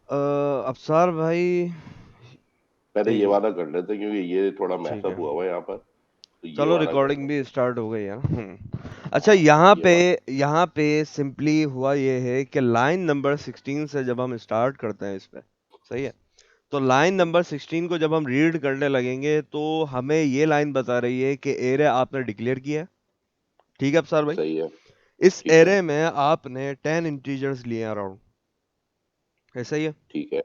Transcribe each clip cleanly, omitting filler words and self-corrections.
अफसार भाई, पहले ये एक वाला कर लेते हैं, क्योंकि ये थोड़ा ठीक है, मैसअप हुआ हुआ है यहाँ पर, तो ये चलो वाला कर रिकॉर्डिंग लेते भी हैं। स्टार्ट हो गई है ना। अच्छा, यहाँ ये पे वाला। यहाँ पे सिंपली हुआ ये है कि लाइन नंबर 16 से जब हम स्टार्ट करते हैं इस पे, सही है, तो लाइन नंबर 16 को जब हम रीड करने लगेंगे तो हमें ये लाइन बता रही है कि एरे आपने डिक्लेयर किया है। ठीक है अफसार भाई, सही है। इस ठीक है। एरे में आपने 10 इंटीजर्स लिए अराउंड, ऐसा ही है। ठीक है।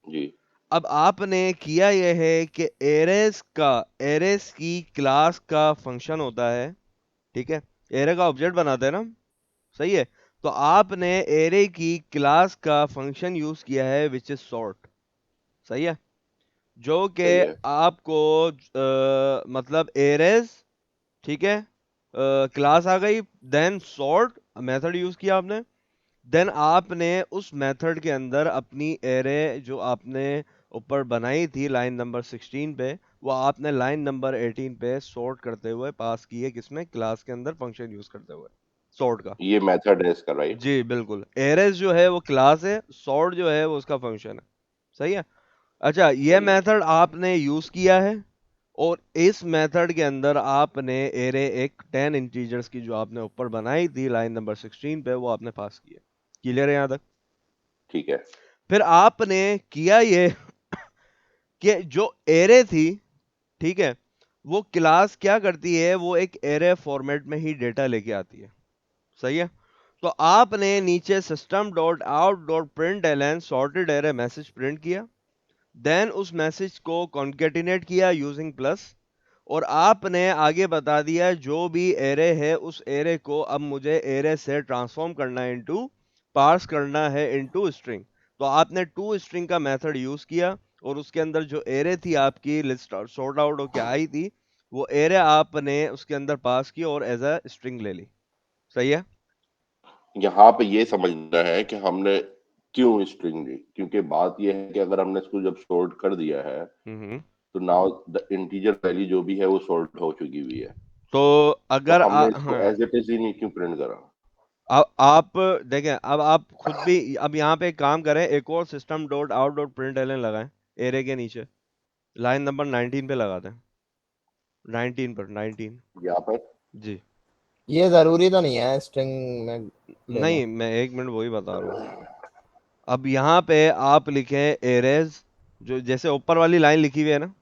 जी। अब आपने किया यह है कि एरेस की क्लास का फंक्शन होता है, ठीक है, एरे का ऑब्जेक्ट बनाते हैं ना, सही है, तो आपने एरे की क्लास का फंक्शन यूज किया है विच इज सॉर्ट, सही है, जो कि सही है। आपको मतलब एरेज, ठीक है, क्लास आ गई, देन सॉर्ट मेथड यूज किया आपने, देन आपने उस मेथड के अंदर अपनी एरे जो आपने ऊपर बनाई थी लाइन नंबर 16 पे, वो आपने लाइन नंबर 18 पे सॉर्ट करते हुए पास की है, किसमें, क्लास के अंदर फंक्शन यूज करते हुए सॉर्ट का। ये मेथड है इसका, राइट? जी बिल्कुल, एरेज जो है वो क्लास है, सॉर्ट जो है वो उसका फंक्शन है, सही है। अच्छा, ये सही है। मेथड आपने यूज किया है, और इस मेथड के अंदर आपने एरे एक 10 इंटीजर्स की जो आपने ऊपर बनाई थी लाइन नंबर 16 पे, वो आपने पास की है। क्लियर है यहाँ तक? ठीक है। फिर आपने किया ये कि जो एरे थी, ठीक है, वो क्लास क्या करती है, वो एक एरे फॉर्मेट में ही डेटा लेके आती है, सही है। तो आपने नीचे system dot out dot print ln sorted array message print किया, देन उस मैसेज को कॉन्केटिनेट किया यूजिंग प्लस, और आपने आगे बता दिया जो भी एरे है उस एरे को अब मुझे एरे से ट्रांसफॉर्म करना है इनटू, पार्स करना है इनटू स्ट्रिंग। तो आपने टू स्ट्रिंग का मेथड यूज किया, और उसके अंदर जो एरे थी आपकी लिस्ट सॉर्ट आउट होके आई थी, वो एरे आपने उसके अंदर पास की और एज अ स्ट्रिंग ले ली, सही है। यहाँ पे ये समझना है कि हमने क्यों स्ट्रिंग ली, क्योंकि बात ये है कि अगर हमने इसको जब सॉर्ट कर दिया है, हम्म। तो नाउ द इंटीजर वैल्यू जो भी है वो सॉर्ट हो चुकी हुई है। तो तो अगर हमने इसको हाँ, एज इट इज ही नहीं क्यों प्रिंट करा? अब आप देखें, अब आप खुद भी अब यहाँ पे एक काम करें, एक और system dot out dot print ln लगाएं एरे के नीचे, लाइन नंबर 19 पे लगा दें, 19 पर 19। यहाँ पर। जी, ये जरूरी तो नहीं है स्ट्रिंग में लेना। नहीं मैं एक मिनट वही बता रहा हूँ। अब यहाँ पे आप लिखें एरेज, जो जैसे ऊपर वाली लाइन लिखी हुई है ना,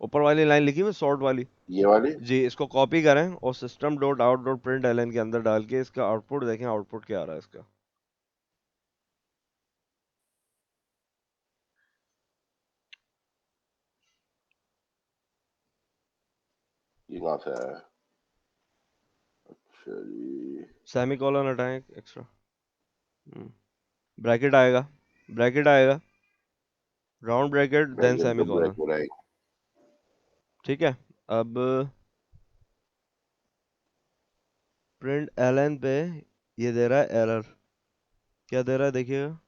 ऊपर वाली लाइन लिखी हुई है शॉर्ट वाली, ये वाली। जी, इसको कॉपी करें और system dot out dot print ln के अंदर डाल के इसका आउटपुट देखें, आउटपुट क्या आ रहा है इसका। ये कहाँ से आया है? अच्छा जी। सेमी कॉलन हटाएं एक्स्ट्रा, ब्रैकेट आएगा, ब्रैकेट आएगा, round bracket then bracket semi का कॉलन, ब्रैकेट है। ठीक है। अब प्रिंट एलन पे ये दे रहा है एरर, क्या दे रहा है देखिएगा,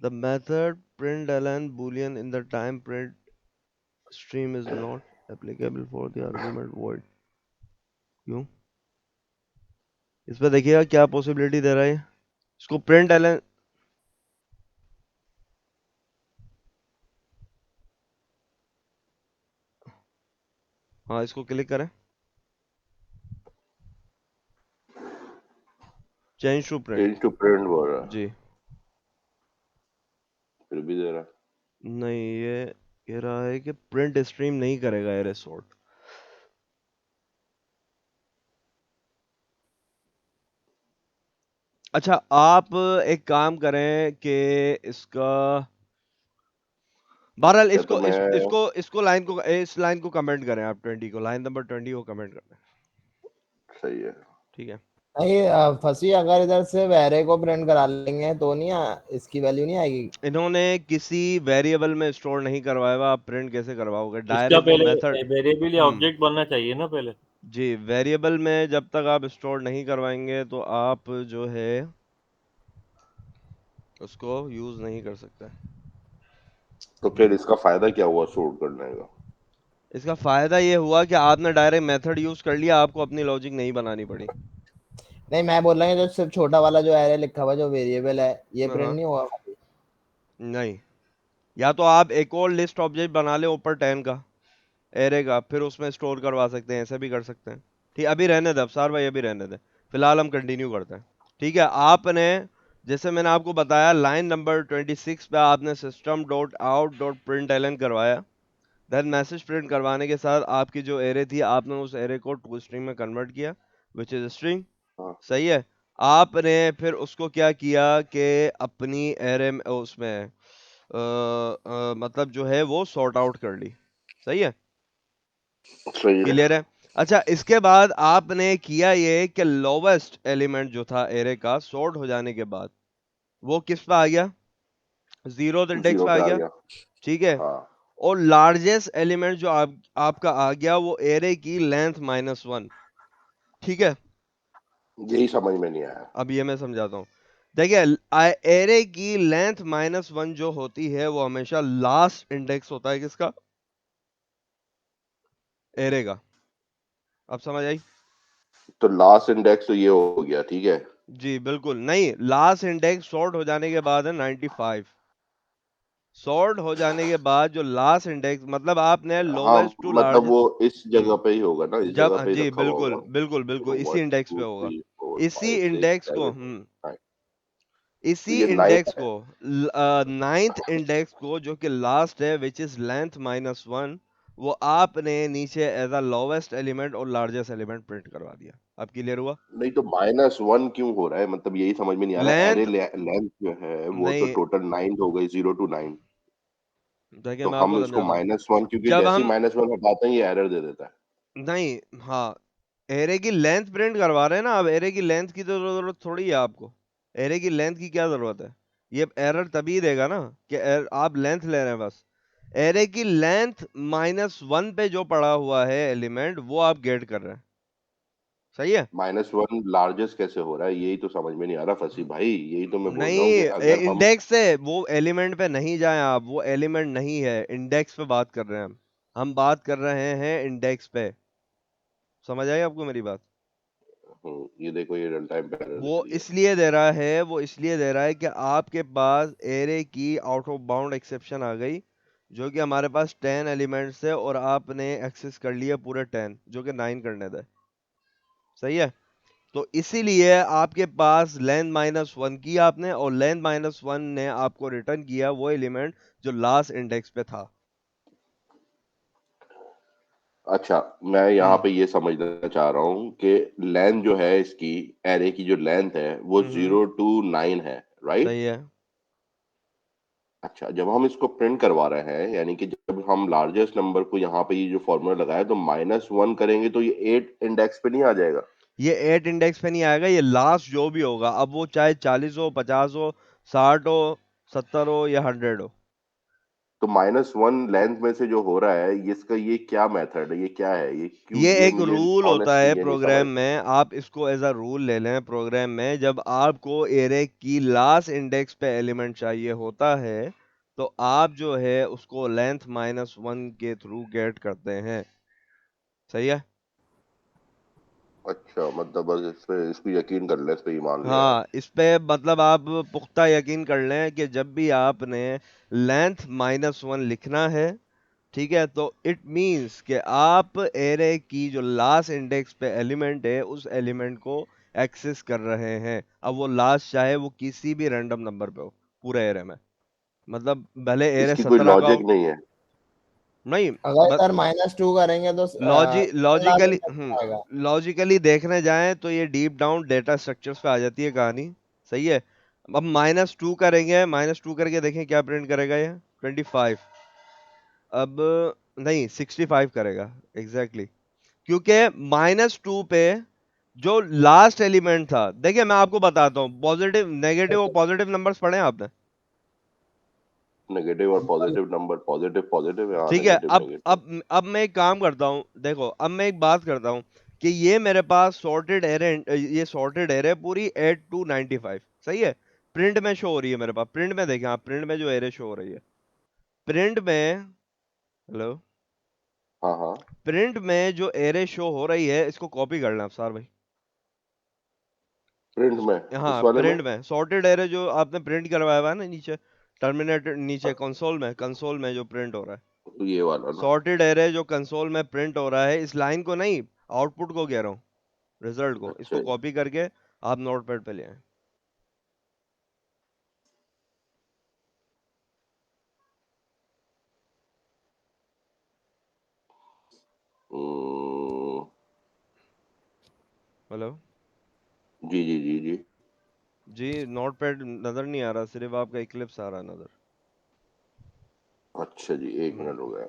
the method print ln boolean in the time print stream is not applicable for the argument void। क्यों? इस पे देखिएगा क्या पॉसिबिलिटी दे रहा है, इसको प्रिंट एलन, हाँ इसको क्लिक करें, change to print, change to print बोल रहा है, जी, फिर भी दे रहा है। नहीं ये कह रहा है कि प्रिंट स्ट्रीम नहीं करेगा एरे सॉर्ट। अच्छा, आप एक काम करें कि इसका, बहरहाल या तो इसको मैं। इसको लाइन को, इस लाइन को कमेंट करें आप, 20 को, लाइन नंबर 20 को कमेंट कर दें, सही है। ठीक है। नहीं फंसी, अगर इधर से वेरे को प्रिंट करा लेंगे तो नहीं इसकी वैल्यू नहीं आएगी। इन्होंने किसी वेरिएबल में स्टोर नहीं करवाया हुआ, आप प्रिंट कैसे करवाओगे, इसका डायरेक्ट वो मेथड। पहले वेरिएबल या हम्म, ऑब्जेक्ट बनना चाहिए ना पहले। जी, वेरिएबल में जब तक आप स्टोर नहीं करवाएंगे तो आप जो है उसको यूज नहीं कर सकते। तो फिर इसका फायदा क्या हुआ शूट करने का? इसका फायदा ये हुआ कि आपने डायरेक्ट मेथड यूज कर लिया, आपको अपनी लॉजिक नहीं बनानी पड़ी। नहीं, मैं बोल रहा हूँ जो सिर्फ छोटा वाला जो एरे लिखा हुआ जो वेरिएबल है, ये प्रिंट हाँ, नहीं हुआ। नहीं, या तो आप एक और लिस्ट ऑब्जेक्ट बना ले ऊपर 10 का एरे का, फिर उसमें स्टोर करवा सकते हैं, ऐसे भी कर सकते हैं। ठीक, अभी रहने दे अफसार भाई, अभी रहने दे, फिलहाल हम कंटिन्यू करते हैं। ठीक है, आपने जैसे मैंने आपको बताया लाइन नंबर 26 पे आपने system dot out dot print ln करवाया। देन मैसेज प्रिंट करवाने के साथ आपकी जो एरे थी आपने उस एरे को टू स्ट्रिंग में कन्वर्ट किया, विच इज स्ट्रिंग। हाँ। सही है। आपने फिर उसको क्या किया कि अपनी एरे में उसमें मतलब जो है वो सॉर्ट आउट कर ली। सही है, सही है। क्लियर है। अच्छा, इसके बाद आपने किया ये कि लोवेस्ट एलिमेंट जो था एरे का सॉर्ट हो जाने के बाद वो किस पे आ गया, जीरो इंडेक्स 0 पे आ पे आ गया। गया। ठीक है, हाँ, और लार्जेस्ट एलिमेंट जो आपका आ गया वो एरे की लेंथ -1। ठीक है, यही समझ में नहीं आया। अब ये मैं समझाता हूँ। देखिए, एरे की लेंथ -1 जो होती है वो हमेशा लास्ट इंडेक्स होता है किसका, एरे का। अब समझ आई। तो लास्ट इंडेक्स तो ये हो गया, ठीक है। जी बिल्कुल नहीं, लास्ट इंडेक्स सॉर्ट हो जाने के बाद है 95। सॉर्ट हो जाने के बाद जो लास्ट इंडेक्स, मतलब आपने हाँ, लोवेस्ट टू मतलब वो लार्जेस्ट। इस जगह पे ही होगा ना, इस जब जगह पे ही जी रखा हुआ बिल्कुल होगा। बिल्कुल बिल्कुल, तो इसी वन इंडेक्स पे टू होगा। थ्री फोर इसी फाइव सिक्स इंडेक्स को सेवन तो इसी ये इंडेक्स नाइन्थ है। को नाइन्थ इंडेक्स को जो कि लास्ट है विच इज लेंथ -1, वो आपने नीचे एज अ लोवेस्ट एलिमेंट और लार्जेस्ट एलिमेंट प्रिंट करवा दिया। अब क्लियर हुआ। नहीं तो -1 क्यों हो रहा है, मतलब यही समझ में नहीं आ रहा। एरे लेंथ लेंथ जो है वो तो नहीं, टोटल 9 हो गई, 0 to 9। देखिए तो मैं हम आपको इसको समझाता हूँ। -1, क्योंकि जब जैसे ही हम -1 हटाते हैं ये एरर दे देता है। नहीं, हाँ, एरे की लेंथ प्रिंट करवा रहे हैं ना, अब एरे की लेंथ की तो जरूरत थोड़ी है आपको। एरे की लेंथ की क्या जरूरत है, ये एरर तभी देगा ना कि आप लेंथ ले रहे हैं बस। एरे की लेंथ -1 पे जो पड़ा हुआ है एलिमेंट वो आप गेट कर रहे हैं। सही है। -1 लार्जेस्ट कैसे हो रहा है, यही तो समझ में नहीं आ रहा फंसी भाई। यही तो मैं बोल रहा हूँ कि नहीं, अगर हम इंडेक्स से वो एलिमेंट पे नहीं जाएं आप, वो एलिमेंट नहीं है, इंडेक्स पे बात कर रहे हैं हम बात कर रहे हैं इंडेक्स पे। समझ आई आपको मेरी बात। ये देखो ये रन टाइम पे एरर वो दे रही है। इसलिए दे रहा है, वो इसलिए दे रहा है कि आपके पास एरे की आउट ऑफ बाउंड एक्सेप्शन आ गई, जो कि हमारे पास 10 एलिमेंट्स है और आपने एक्सेस कर लिया पूरे 10 जो कि 9 करने थे। सही है। तो इसीलिए आपके पास लेंथ -1 की आपने, और लेंथ -1 ने आपको रिटर्न किया वो एलिमेंट जो लास्ट इंडेक्स पे था। अच्छा, मैं यहाँ हम्म पे ये समझना चाह रहा हूँ कि लेंथ जो है इसकी, एरे की जो लेंथ है वो हम्म, 0 to 9 है, राइट। सही है। अच्छा, जब हम इसको प्रिंट करवा रहे हैं, यानी कि जब हम लार्जेस्ट नंबर को यहाँ पे ये जो फॉर्मूला लगाया तो -1 करेंगे तो ये 8 इंडेक्स पे नहीं आ जाएगा। ये 8 इंडेक्स पे नहीं आएगा, ये लास्ट जो भी होगा, अब वो चाहे 40 हो, 50 हो, 60 हो, 70 हो या 100 हो। तो -1 लेंथ में से जो हो रहा है ये, इसका ये क्या मेथड है, ये क्या है, ये क्यों, ये ये एक मुझे रूल होता ऑनेस्टली है ये नहीं प्रोग्राम समझ। में, आप इसको एज अ रूल ले लें प्रोग्राम में। जब आपको एरे की लास्ट इंडेक्स पे एलिमेंट चाहिए होता है तो आप जो है उसको लेंथ -1 के थ्रू गेट करते हैं। सही है। अच्छा, मतलब बस इस पे, इसको यकीन कर ले, इस पे ईमान ले आए। हाँ, इस पे मतलब आप पुख्ता यकीन कर लें कि जब भी आपने लेंथ -1 लिखना है, ठीक है, तो इट मींस कि आप एरे की जो लास्ट इंडेक्स पे एलिमेंट है उस एलिमेंट को एक्सेस कर रहे हैं। अब वो लास्ट चाहे वो किसी भी रैंडम नंबर पे हो पूरे एरे में, मतलब भले एरे इसकी कोई 17 का लॉजिक हो। नहीं है। नहीं, अगर बस सर -2 करेंगे तो लास्ट लॉजिकली इंडेक्स आएगा। लॉजिकली देखने जाएं तो ये डीप डाउन डेटा स्ट्रक्चर्स पे आ जाती है कहानी। सही है। अब -2 करेंगे, -2 करके देखें क्या प्रिंट करेगा ये, 25। अब नहीं, 65 करेगा एग्जैक्टली exactly। क्योंकि -2 पे जो लास्ट एलिमेंट था, देखिए मैं आपको बताता हूँ, पॉजिटिव नेगेटिव और पॉजिटिव नंबर्स पढ़े हैं आपने। नेगेटिव और पॉजिटिव नंबर, पॉजिटिव पॉजिटिव, हाँ ठीक है, नेगेटिव अब नेगेटिव। अब अब मैं एक काम करता हूँ, देखो अब मैं एक बात करता हूँ कि ये मेरे पास सॉर्टेड एरे, ये सॉर्टेड एरे पूरी 8 to 95। सही है। प्रिंट में शो हो रही है मेरे पास, प्रिंट में देखें आप, प्रिंट में जो एरे शो हो रही है, प्रिंट में, हेलो, हाँ हाँ। प्रिंट में जो एरे शो हो रही है इसको कॉपी कर लें आप सार भाई। प्रिंट में, इस हाँ, वाले में। प्रिंट में सॉर्टेड एरे जो आपने प्रिंट करवाया हुआ है ना नीचे, टर्मिनेटेड नीचे कंसोल में जो प्रिंट हो रहा है, तो ये वाला ना। सॉर्टेड एरे जो कंसोल में प्रिंट हो रहा है, इस लाइन को नहीं, आउटपुट को कह रहा हूँ, रिजल्ट को, अच्छा इसको जी। कॉपी करके आप नोटपैड पे ले आए। हम्म, हेलो जी जी जी जी। जी, नोटपैड नजर नहीं आ रहा, सिर्फ आपका इक्लिप्स आ रहा है नजर। अच्छा जी, एक हम्म, मिनट हो गया।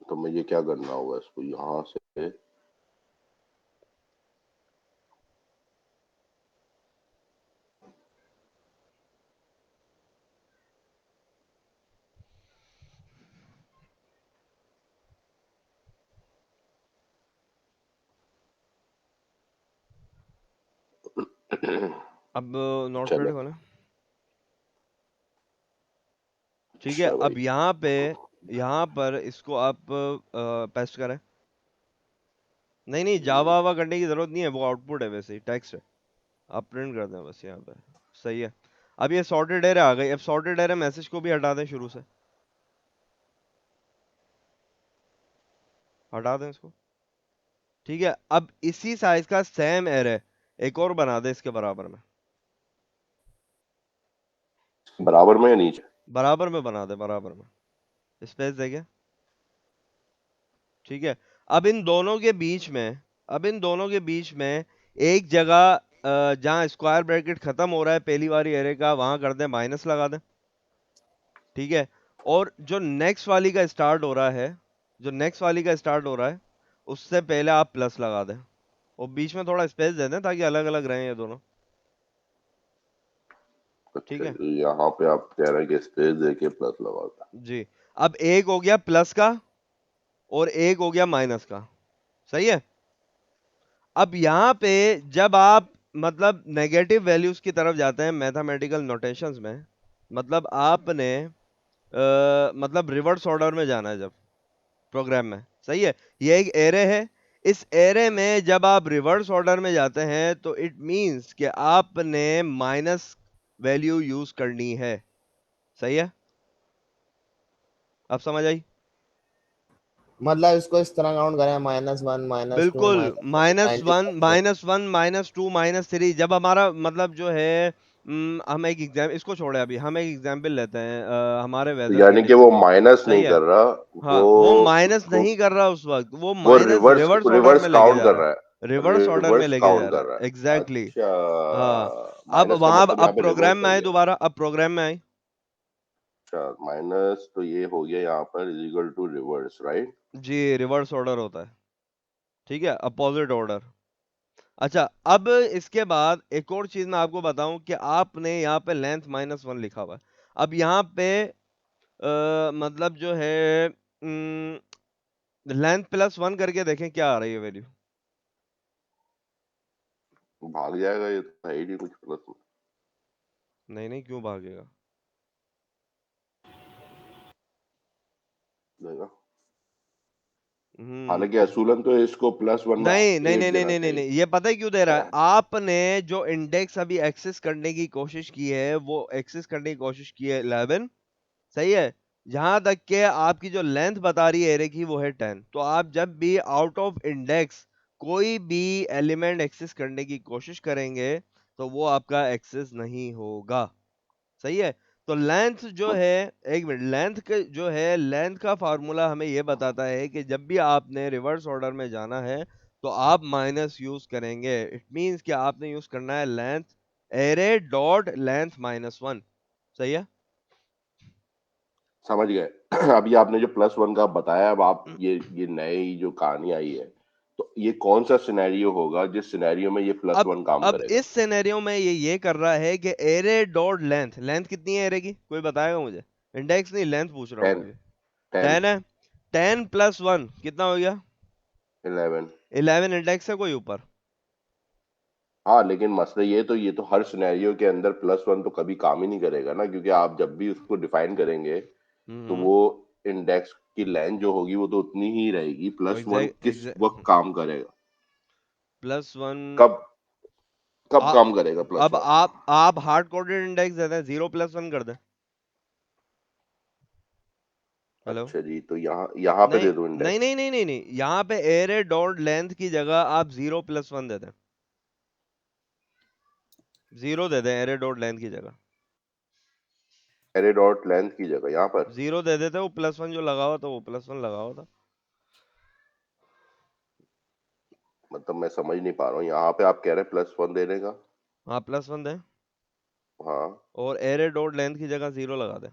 तो मुझे क्या करना होगा, इसको यहाँ से। अब नोटपैड चलो। खोलें। ठीक है, अच्छा भाई। अब यहाँ पर इसको आप पेस्ट करें। नहीं नहीं, जावा वावा करने की जरूरत नहीं है, वो आउटपुट है, वैसे ही टेक्स्ट है, आप प्रिंट कर दें बस यहाँ पे। सही है। अब ये सॉर्टेड एरे आ गई, अब सॉर्टेड एरे मैसेज को भी हटा दें शुरू से, हटा दें इसको। ठीक है, अब इसी साइज का सेम एरे एक और बना दे इसके बराबर में, बराबर में या नीचे? बराबर में बना दे, बराबर में, स्पेस देके। ठीक है, अब इन दोनों के बीच में, अब इन दोनों के बीच में एक जगह जहां स्क्वायर ब्रैकेट खत्म हो रहा है पहली वाली एरे का, वहां कर दें माइनस लगा दें। ठीक है, और जो नेक्स्ट वाली का स्टार्ट हो रहा है, जो नेक्स्ट वाली का स्टार्ट हो रहा है, उससे पहले आप प्लस लगा दें, और बीच में थोड़ा स्पेस दे दें ताकि अलग अलग रहें ये दोनों। ठीक अच्छा है जी, यहाँ पे आप कह रहे हैं कि स्पेस देके प्लस लगा था। जी। अब एक हो गया प्लस का और एक हो गया माइनस का, सही है। अब यहाँ पे जब आप मतलब नेगेटिव वैल्यूज की तरफ जाते हैं मैथमेटिकल नोटेशंस में, मतलब आपने मतलब रिवर्स ऑर्डर में जाना है जब प्रोग्राम में, सही है। ये एक एरे है, इस एरे में जब आप रिवर्स ऑर्डर में जाते हैं तो इट मींस कि आपने माइनस वैल्यू यूज करनी है, सही है। अब समझ आई? मतलब इसको इस तरह काउंट करें, -1 -2 बिल्कुल, -1 -90 -1 -2 -3, जब हमारा मतलब जो है हम एक एग्जाम, इसको छोड़े अभी, हम एक एग्जाम्पल लेते हैं हमारे तो वेदर यानी कि कंडीशन वो का। माइनस सही नहीं है, कर रहा। हाँ, वो वो माइनस वो नहीं कर रहा उस वक्त, वो वो minus reverse reverse order reverse में लेके काउंट जा कर रहा रहा है, है। रिवर्स ऑर्डर में रिवर्स लेके जा काउंट रहा कर है, रहा है। एग्जैक्टली अच्छा, हाँ। अब माइनस का वहां, मतलब अब यहाँ पे प्रोग्राम रिवर्स में हो आए गया। दोबारा, अब प्रोग्राम में आए। अच्छा, माइनस तो ये हो गया यहाँ पर is equal to reverse, right? जी, रिवर्स ऑर्डर होता है। ठीक है, अपोजिट ऑर्डर। अच्छा, अब इसके बाद एक और चीज मैं आपको बताऊं कि आपने यहाँ पे लेंथ -1 लिखा हुआ है। अब यहाँ पे मतलब जो है लेंथ +1 करके देखें क्या आ रही है वैल्यू। भाग जाएगा, ये तो है ही नहीं कुछ प्लस में। नहीं नहीं, क्यों भागेगा? देगा। हम्म, हालांकि असूलन तो इसको +1 में नहीं नहीं नहीं 8 नहीं देना नहीं नहीं चाहिए। नहीं, ये पता है क्यों दे रहा है? आपने जो इंडेक्स अभी एक्सेस करने की कोशिश की है, वो एक्सेस करने की कोशिश की है 11, सही है। जहां तक के आपकी जो लेंथ बता रही है एरे की वो है 10, तो आप जब भी आउट ऑफ इंडेक्स कोई भी एलिमेंट एक्सेस करने की कोशिश करेंगे तो वो आपका एक्सेस नहीं होगा, सही है। तो लेंथ जो है, एक मिनट, लेंथ के जो है, लेंथ का फार्मूला हमें ये बताता है कि जब भी आपने रिवर्स ऑर्डर में जाना है तो आप माइनस यूज करेंगे। इट मींस कि आपने यूज करना है लेंथ, एरे डॉट लेंथ -1, सही है। समझ गए। अभी आपने जो +1 का बताया, अब आप ये नई जो कहानी आई है, तो ये कौन सा सिनेरियो होगा जिस सिनेरियो में ये अब +1 काम अब करेगा? इस सिनेरियो में ये कर रहा है कि एरे डॉट लेंथ, लेंथ कितनी है एरे की, कोई बताएगा मुझे? इंडेक्स नहीं, लेंथ पूछ रहा हूँ 10। अभी। 10। 10 है, 10 + 1 कितना हो गया? 11। 11 इंडेक्स है कोई ऊपर? हाँ, लेकिन मसला ये तो हर सिनेरियो के अंदर +1 तो कभी काम ही नहीं करेगा ना, क्योंकि आप जब भी उसको डिफाइन करेंगे तो हम्म, वो इंडेक्स की लेंथ जो होगी वो तो उतनी ही रहेगी। +1 एग्जैक्ट किस वक्त एग्जैक्ट काम करेगा? +1। कब कब आ, काम करेगा अब +1? आप हार्ड कोडेड इंडेक्स देते हैं, 0 + 1 कर दें। हेलो। अच्छा जी, तो यहाँ पे नहीं दे दूं नहीं इंडेक्स? नहीं नहीं नहीं नहीं, यहाँ पे एरे डॉट लेंथ की जगह आप 0+1 दे दें। 0 दे दें एरे डॉट लेंथ की जगह। एरे डॉट लेंथ की जगह यहाँ पर? 0 दे देते, वो +1 जो लगा हुआ था वो +1 लगा हुआ था। मतलब मैं समझ नहीं पा रहा हूँ, यहाँ पे आप कह रहे हैं +1 देने का? हाँ +1 दें, हाँ। और एरे डॉट लेंथ की जगह 0 लगा दें।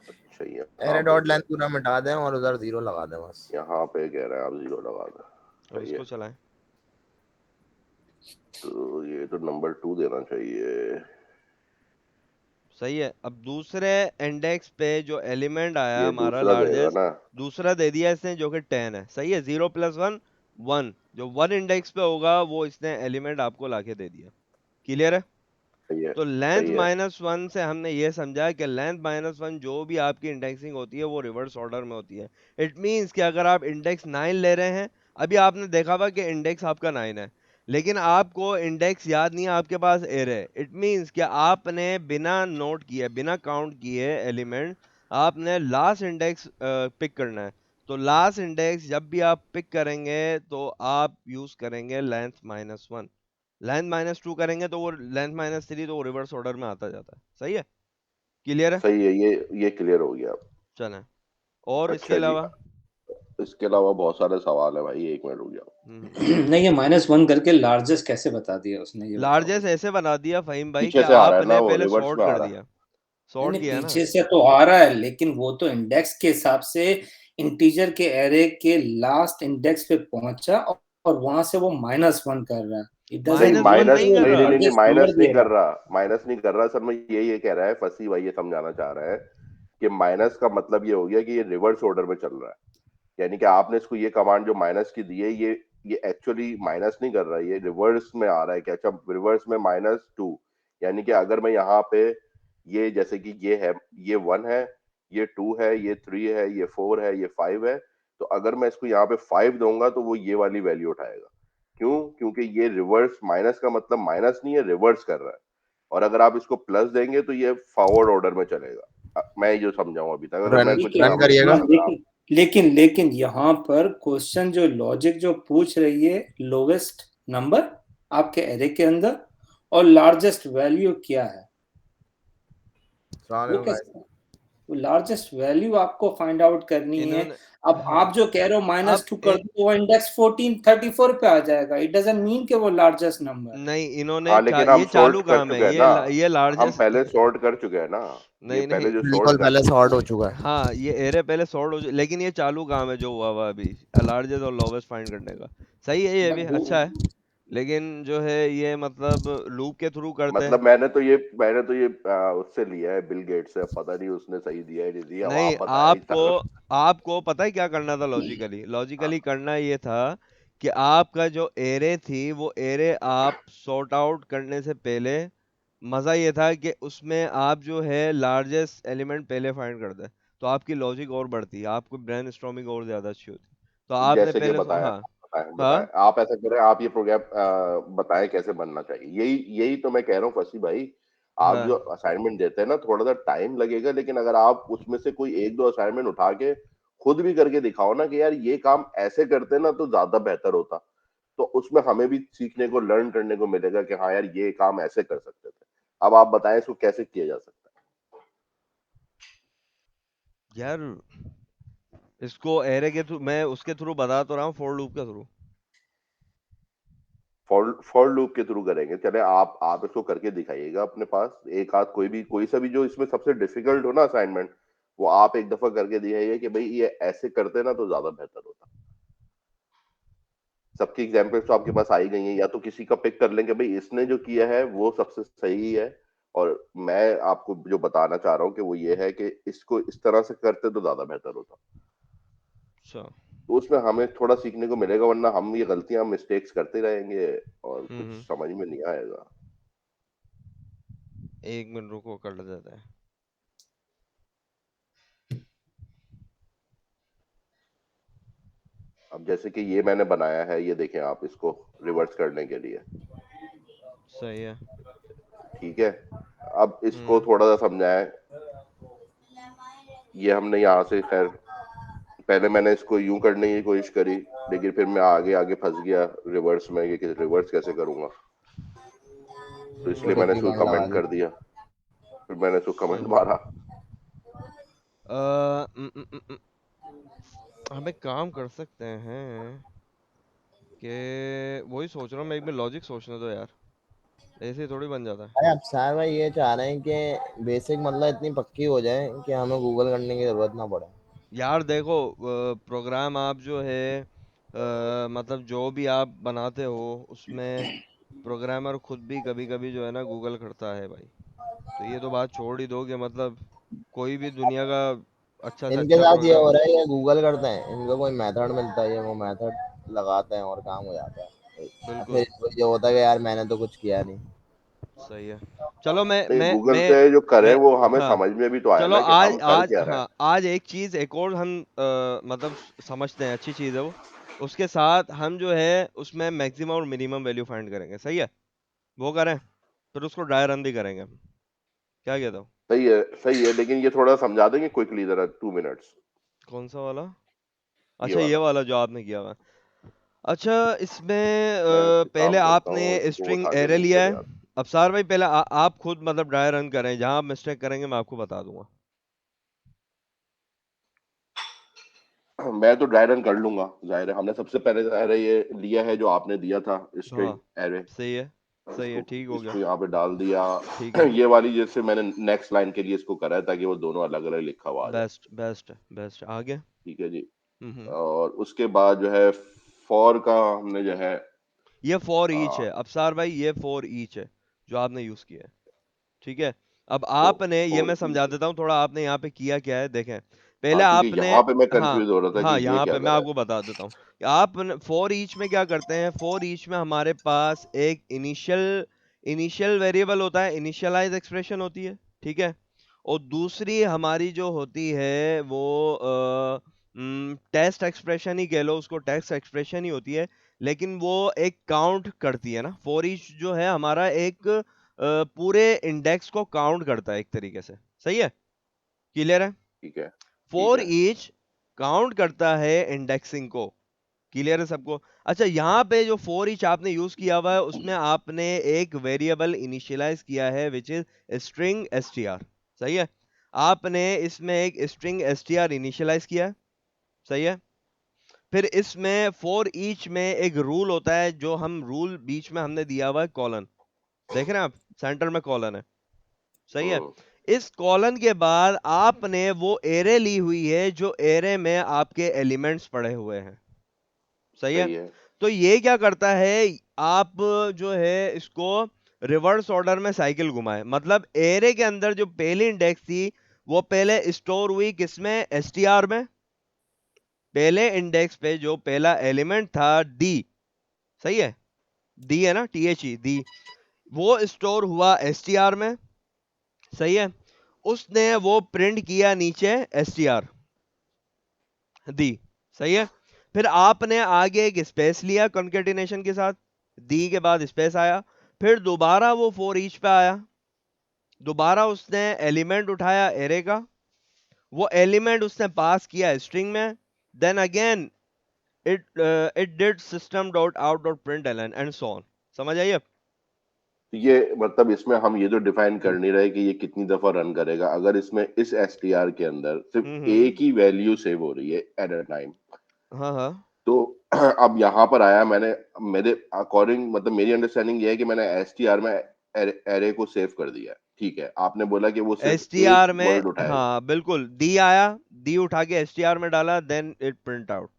अच्छा, एरे यहाँ पे डॉट लेंथ पूरा मिटा दें और उधर 0 लगा दें बस। यहाँ पे कह रहे हैं आप 0 लगा दें। अब सही है। इसको चलाएं। तो ये तो नंबर 2 देना चाहिए। सही है। अब दूसरे इंडेक्स पे जो एलिमेंट आया ये हमारा दूसरा देगा लार्जेस्ट, ना? दूसरा दे दिया इसने जो कि 10 है। सही है। 0+1 1, जो 1 इंडेक्स पे होगा वो इसने एलिमेंट आपको लाके दे दिया। क्लियर है। सही है। तो लेंथ सही है। -1 से हमने ये समझा कि लेंथ -1 जो भी आपकी इंडेक्सिंग होती है वो रिवर्स ऑर्डर में होती है। इट मींस कि अगर आप इंडेक्स 9 ले रहे हैं, अभी आपने देखा हुआ कि इंडेक्स आपका 9 है, लेकिन आपको इंडेक्स याद नहीं है, आपके पास एरे है। इट मींस कि आपने बिना नोट किए, बिना काउंट किए एलिमेंट, आपने लास्ट इंडेक्स पिक करना है। तो लास्ट इंडेक्स जब भी आप पिक करेंगे तो आप यूज करेंगे लेंथ -1। लेंथ -2 करेंगे तो वो लेंथ -3, तो वो रिवर्स ऑर्डर में आता जाता है। सही है। क्लियर है। सही है, ये क्लियर हो गया। चलें। और इसके अच्छा जी, अलावा इसके अलावा बहुत सारे सवाल है भाई, 1 मिनट रुक जाओ। नहीं, ये -1 करके लार्जेस्ट कैसे बता दिया उसने, ये बताओ लार्जेस्ट मुझे। ऐसे बना दिया फहीम भाई कि पीछे से आ रहा है ना, आपने वो पहले रिवर्स सॉर्ट में आ कर रहा है। दिया। नहीं सॉर्ट नहीं, किया ना। पीछे से तो आ रहा है, लेकिन वो तो इंडेक्स के हिसाब से इंटीजर के एरे के लास्ट इंडेक्स पे पहुंचा, और वहां से वो -1 कर रहा है। इट डजंट नहीं, मीन -1 कि माइनस नहीं वो कर रहा। नहीं, लार्जेस्ट नंबर माइनस नहीं दे कर रहा है। रहा, माइनस नहीं कर रहा सर। मैं ये कह रहा है, फंसी भाई ये समझाना चाह रहा है कि माइनस का मतलब ये हो गया कि ये रिवर्स ऑर्डर में चल रहा है। यानी कि आपने इसको ये कमांड जो माइनस की दी है, ये एक्चुअली माइनस नहीं कर रहा है, ये रिवर्स में आ रहा है कि अच्छा रिवर्स में -2। यानी कि अगर मैं यहाँ पे ये जैसे कि ये है, ये 1 है, ये 2 है, ये 3 है, ये 4 है, ये 5 है, तो अगर मैं इसको यहाँ पे 5 दूंगा तो वो ये वाली वैल्यू उठाएगा। क्यों? क्योंकि ये रिवर्स, माइनस का मतलब माइनस नहीं है, रिवर्स कर रहा है। और अगर आप इसको प्लस देंगे तो ये फॉरवर्ड ऑर्डर में चलेगा। मैं ये जो समझाऊं अभी तक, अगर मैं रन कुछ ठीक है। रन मिस करिएगा। हाँ, किया तो आप। लेकिन यहाँ पर क्वेश्चन जो लॉजिक जो पूछ रही है, लोवेस्ट नंबर आपके एरे के अंदर और लार्जेस्ट वैल्यू क्या है, वो कैसे, वो लार्जेस्ट वैल्यू आपको फाइंड आउट करनी है। इन्होंने, अब हाँ, आप जो कह रहे हो अब -2 कर दो तो वो इंडेक्स 1434 पे आ जाएगा। इट डजंट मीन कि वो लार्जेस्ट नंबर है। नहीं, इन्होंने हाँ, लेकिन हम ये चालू सॉर्ट कर काम है, चुके हैं ना। ये हम लार्जेस्ट। पहले सॉर्ट कर चुके हैं ना। ये नहीं नहीं, पहले जो सॉर्ट बिल्कुल कर पहले चुके सॉर्ट हो चुका है। हाँ ये एरे पहले सॉर्ट हो लेकिन ये चालू काम है जो हुआ हुआ अभी, लार्जेस्ट और लोवेस्ट फाइंड करने का। सही है, ये भी बट दो, अच्छा है। लेकिन जो है ये मतलब लूप के थ्रू करते हैं। मतलब मैंने तो ये उससे लिया है, बिल गेट से। अब पता नहीं उसने सही दिया है नहीं दिया, अब नहीं, आप बताएं आपको इतना। आपको पता है क्या करना था लॉजिकली? लॉजिकली करना ये था कि आपका जो एरे थी वो एरे आप सॉर्ट आउट करने से पहले, मजा ये था कि उसमें आप जो है लार्जेस्ट एलिमेंट पहले फाइंड कर दे, तो आपकी लॉजिक और बढ़ती, आपको ब्रेन स्टॉर्मिंग और ज्यादा अच्छी होती। तो आपने जैसे कि पहले बताएं, हाँ। बताएं हाँ आप ऐसा करें, आप ये प्रोग्राम बताएं कैसे बनना चाहिए। यही यही तो मैं कह रहा हूँ फसी भाई। आप जो हाँ। असाइनमेंट देते हैं ना, थोड़ा सा टाइम लगेगा, लेकिन अगर आप उसमें से कोई 1-2 असाइनमेंट उठा के खुद भी करके दिखाओ ना कि यार ये काम ऐसे करते ना तो ज्यादा बेहतर होता, तो उसमें हमें भी सीखने को, लर्न करने को मिलेगा कि हाँ यार ये काम ऐसे कर सकते थे। अब आप बताएं इसको कैसे किया जा सकता है। यार इसको एरे के थ्रू, मैं उसके थ्रू बता तो रहा हूँ, फॉर लूप के थ्रू। फॉर लूप के थ्रू करेंगे, चले आप इसको करके दिखाइएगा अपने पास। एक आध कोई सा भी जो इसमें सबसे डिफिकल्ट हो ना असाइनमेंट, वो आप एक दफा करके दिखाइए कि भाई ये ऐसे करते ना तो ज्यादा बेहतर होता। सबकी एग्जाम्पल्स तो आपके पास आई गई हैं, या तो किसी का पिक कर लेंगे भाई इसने जो किया है वो सबसे सही है। और मैं आपको जो बताना चाह रहा हूँ कि वो ये है कि इसको इस तरह से करते तो ज्यादा बेहतर होता। अच्छा। तो उसमें हमें थोड़ा सीखने को मिलेगा, वरना हम ये गलतियां, मिस्टेक्स करते रहेंगे और कुछ हम्म। समझ में नहीं आएगा। 1 मिनट रुको, कर देते हैं। अब जैसे कि ये मैंने बनाया है, ये देखें आप, इसको रिवर्स करने के लिए। सही है। ठीक है। अब इसको हम्म। थोड़ा सा समझाएं। ये हमने यहाँ से खैर पहले मैंने इसको यूं करने की कोशिश करी, लेकिन फिर मैं आगे आगे फंस गया रिवर्स में, ये रिवर्स कैसे करूंगा, तो इसलिए मैंने टिक्की इसको बंद लगा कमेंट दी। कर दिया, फिर मैंने इसको कमेंट सही मारा। हम एक काम कर सकते हैं कि वही सोच रहा हूँ मैं, एक बार लॉजिक सोचने दो यार, ऐसे ही थोड़ी बन जाता है। अरे अफसार भाई ये चाह रहे हैं कि बेसिक मतलब इतनी पक्की हो जाए कि हमें गूगल करने की जरूरत ना पड़े। यार देखो, प्रोग्राम आप जो है मतलब जो भी आप बनाते हो उसमें प्रोग्रामर खुद भी कभी कभी जो है ना गूगल करता है भाई। तो ये तो बात छोड़ ही दो कि मतलब कोई भी दुनिया का अच्छा से इनके अच्छा साथ ये हो प्रोग्रामर। रहा है, ये गूगल करते हैं, इनको कोई मेथड मिलता है, ये वो मेथड लगाते हैं और काम हो जाता है। फिर बिल्कुल इसको ये होता है कि यार मैंने तो कुछ किया नहीं। सही है। चलो मैं नहीं, मैं गूगल मैं पे जो करे मैं वो हमें हाँ, समझ में भी तो आया चलो ना कि आज हम कर आज क्या रहे हाँ, हैं। आज एक चीज एक और हम मतलब समझते हैं, अच्छी चीज है वो। उसके साथ हम जो है उसमें मैक्सिमम और मिनिमम वैल्यू फाइंड करेंगे, सही है? वो करें, फिर उसको ड्राई रन भी करेंगे हम। क्या कहता हूँ? सही है, सही है, लेकिन ये थोड़ा समझा देंगे क्विकली जरा, 2 मिनट्स। कौन सा वाला? ये अच्छा ये वाला वाला जो आपने किया हुआ है। अच्छा इसमें मैं एक पहले काम करता आपने हूँ, इसको स्ट्रिंग उठा के एरे नीचे लिया ले है। आता अब सार भाई पहले आप खुद मतलब ड्राई रन करें, जहां आप मिस्टेक करेंगे मैं आपको बता दूंगा। हूँ। मैं तो ड्राई रन कर लूंगा, जाहिर है हमने सबसे पहले एरे ये लिया है जो आपने दिया था, स्ट्रिंग हाँ एरे। सही है, सही है, इसको ठीक हो गया। इसको यहाँ पे डाल दिया। ठीक है, ये वाली जैसे मैंने नेक्स्ट लाइन के लिए इसको करा है ताकि वो दोनों अलग अलग लिखा हुआ आ जाए। बेस्ट बेस्ट बेस्ट आगे। ठीक है जी। हम्म। और उसके बाद जो है फॉर का हमने जो है ये फॉर ईच आ, है अफसार भाई, ये फॉर ईच है जो आपने यूज किया है। ठीक है। अब फो, आपने ये, मैं फॉर समझा ईच। देता हूँ थोड़ा, आपने यहाँ पे किया क्या है देखें। पहले हाँ, क्योंकि आपने, यहाँ पे मैं हाँ कंफ्यूज हो रहा था कि हाँ, ये यहाँ क्या पे मैं करा है। आपको बता देता हूँ। आप फॉर ईच में क्या करते हैं, फॉर ईच में हमारे पास एक इनिशियल इनिशियल वेरिएबल होता है, इनिशियलाइज एक्सप्रेशन होती है। ठीक है। और दूसरी हमारी जो होती है वो टेस्ट एक्सप्रेशन ही कह लो उसको, टेस्ट एक्सप्रेशन ही होती है। लेकिन वो एक काउंट करती है ना, फॉर ईच जो है हमारा एक पूरे इंडेक्स को काउंट करता है एक तरीके से। सही है? क्लियर है? ठीक है, ठीक फॉर है। ईच काउंट करता है इंडेक्सिंग को। क्लियर है सबको? अच्छा यहाँ पे जो फॉर ईच आपने यूज किया हुआ है उसमें आपने एक वेरिएबल इनिशियलाइज किया है विच इज स्ट्रिंग str। सही है? आपने इसमें एक स्ट्रिंग str इनिशियलाइज किया है। सही है? फिर इसमें फॉर ईच में एक रूल होता है, जो हम रूल बीच में हमने दिया हुआ है कॉलन। देख रहे हैं आप, सेंटर में कॉलन है। सही है? हम्म। इस कॉलन के बाद आपने वो एरे ली हुई है जो एरे में आपके एलिमेंट्स पड़े हुए हैं। सही है? सही है। तो ये क्या करता है, आप जो है इसको रिवर्स ऑर्डर में साइकिल घुमाए, मतलब एरे के अंदर जो पहली इंडेक्स थी वो पहले स्टोर हुई किसमें, str में। पहले इंडेक्स पे जो पहला एलिमेंट था डी, सही है, डी है ना, THE डी, वो स्टोर हुआ str में। सही है? उसने वो प्रिंट किया नीचे str दी। सही है? फिर आपने आगे एक स्पेस लिया कॉन्केटिनेशन के साथ, दी के बाद स्पेस आया। फिर दोबारा वो फॉर ईच पे आया, दोबारा उसने एलिमेंट उठाया एरे का, वो एलिमेंट उसने पास किया स्ट्रिंग में। Then again it did system dot out dot print L and so on. समझ आइए? ये मतलब इसमें हम ये जो डिफाइन कर नहीं रहे कि ये कितनी दफा रन करेगा, अगर इसमें इस एसटीआर के अंदर सिर्फ एक ही वैल्यू सेव हो रही है एट अ टाइम, हाँ हाँ। तो अब यहाँ पर आया मैंने, मेरे अकॉर्डिंग मतलब मेरी अंडरस्टैंडिंग ये है कि मैंने एसटीआर में एरे को सेव कर दिया है। ठीक है, आपने बोला कि वो सिर्फ एक str में, वर्ड उठाएगा, हाँ बिल्कुल, डी आया, डी उठा के str में डाला, देन इट प्रिंट आउट।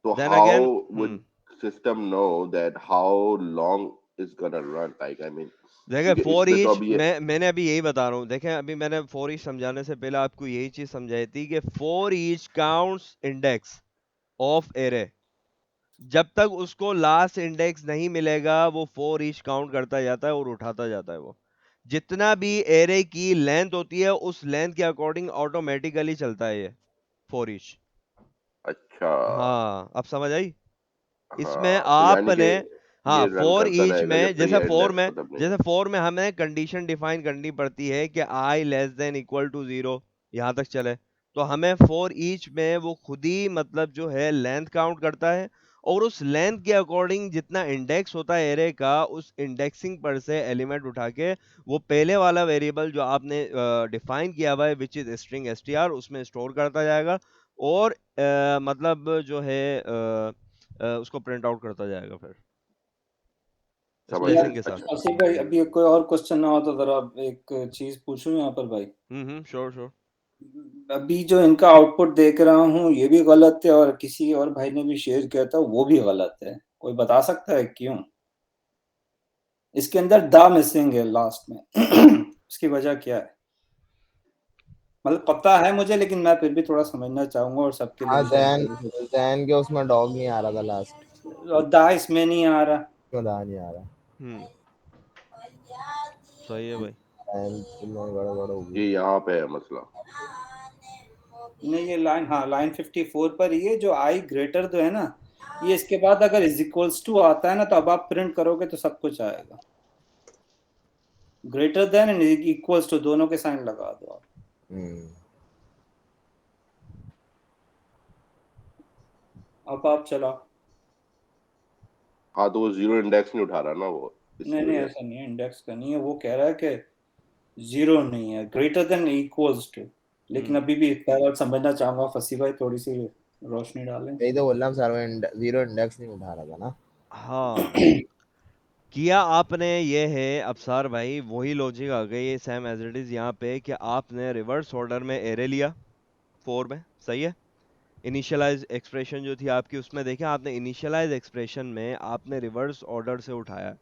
तो then how again would system know that how long is gonna run, like I mean, देखें क्योंकि फॉर इसमें तो ईच, अभी ये मैंने अभी यही बता रहा हूँ। देखें अभी मैंने फॉर ईच समझाने से पहले आपको यही चीज समझाई थी कि for each counts index of array. जब तक उसको लास्ट इंडेक्स नहीं मिलेगा वो फॉर ईच काउंट करता जाता है और उठाता जाता है वो। जितना भी एरे की लेंथ होती है उस लेंथ के अकॉर्डिंग ऑटोमेटिकली चलता है ये फॉर ईच। अच्छा। हाँ अब समझ आई? इसमें हाँ, तो यानी कि आपने, हाँ ये रन फॉर करता ईच रहेगा में, जब तक जैसे ये फॉर इंडेक्स में, खत्म नहीं जैसे होता। फॉर में हमें कंडीशन डिफाइन करनी पड़ती है कि I less than equal to zero, यहां तक चले। तो हमें फॉर ईच में वो खुद ही मतलब जो है लेंथ काउंट करता है, और उस लेंथ के अकॉर्डिंग जितना इंडेक्स होता है एरे का, उस इंडेक्सिंग पर से एलिमेंट उठा के वो पहले वाला वेरिएबल जो आपने डिफाइन किया हुआ है विच इज स्ट्रिंग एसटीआर, उसमें स्टोर करता जाएगा, और मतलब जो है उसको प्रिंट आउट करता जाएगा फिर समझ स्पेसिंग गए। के साथ। अच्छा, आसिफ भाई, अभी कोई और क्वेश्चन ना हो तो जरा एक चीज पूछूं यहाँ पर भाई। Sure sure. अभी जो इनका आउटपुट देख रहा हूँ ये भी गलत है, और किसी और भाई ने भी शेयर किया था वो भी गलत है। कोई बता सकता है क्यों? इसके अंदर द मिसिंग है लास्ट में। इसकी वजह क्या है? मतलब पता है मुझे, लेकिन मैं फिर भी थोड़ा समझना चाहूंगा और सबके लिए हाँ, भी जैन समझाऊंगा। जैन के उसमें डॉग नहीं आ रहा था लास्ट, और द इसमें नहीं आ रहा। क्यों दा नहीं आ रहा? हम्म सही है भाई। जैन में गड़बड़ होगी। ये यहाँ पे है मसला। नहीं, ये लाइन, हाँ लाइन 54 पर ये जो आई ग्रेटर जो है ना, ये इसके बाद अगर इज इक्वल्स टू आता है ना, तो अब आप प्रिंट करोगे तो सब कुछ आएगा। Greater than and equals to दोनों के साइन लगा दो आप। हम्म। अब आप चलाओ। हाँ, तो वो जीरो इंडेक्स नहीं उठा रहा ना वो, नहीं इसकी नहीं, वजह ऐसा नहीं है, इंडेक्स का नहीं है। वो कह रहा है कि जीरो नहीं है, ग्रेटर देन इक्वल्स टू। लेकिन हम्म अभी भी पहले समझना चाहूंगा, फसी भाई थोड़ी सी रोशनी डालें। यही तो बोल रहा हूँ सर, जीरो इंडेक्स नहीं उठा रहा था ना। हाँ, किया आपने ये है अफसार भाई, वही लॉजिक आ गई है सेम एज इट इज यहाँ पे, कि आपने रिवर्स ऑर्डर में एरे लिया फोर में, सही है। इनिशियलाइज एक्सप्रेशन जो थी आपकी उसमें देखें आपने, इनिशियलाइज एक्सप्रेशन में आपने रिवर्स ऑर्डर से उठाया,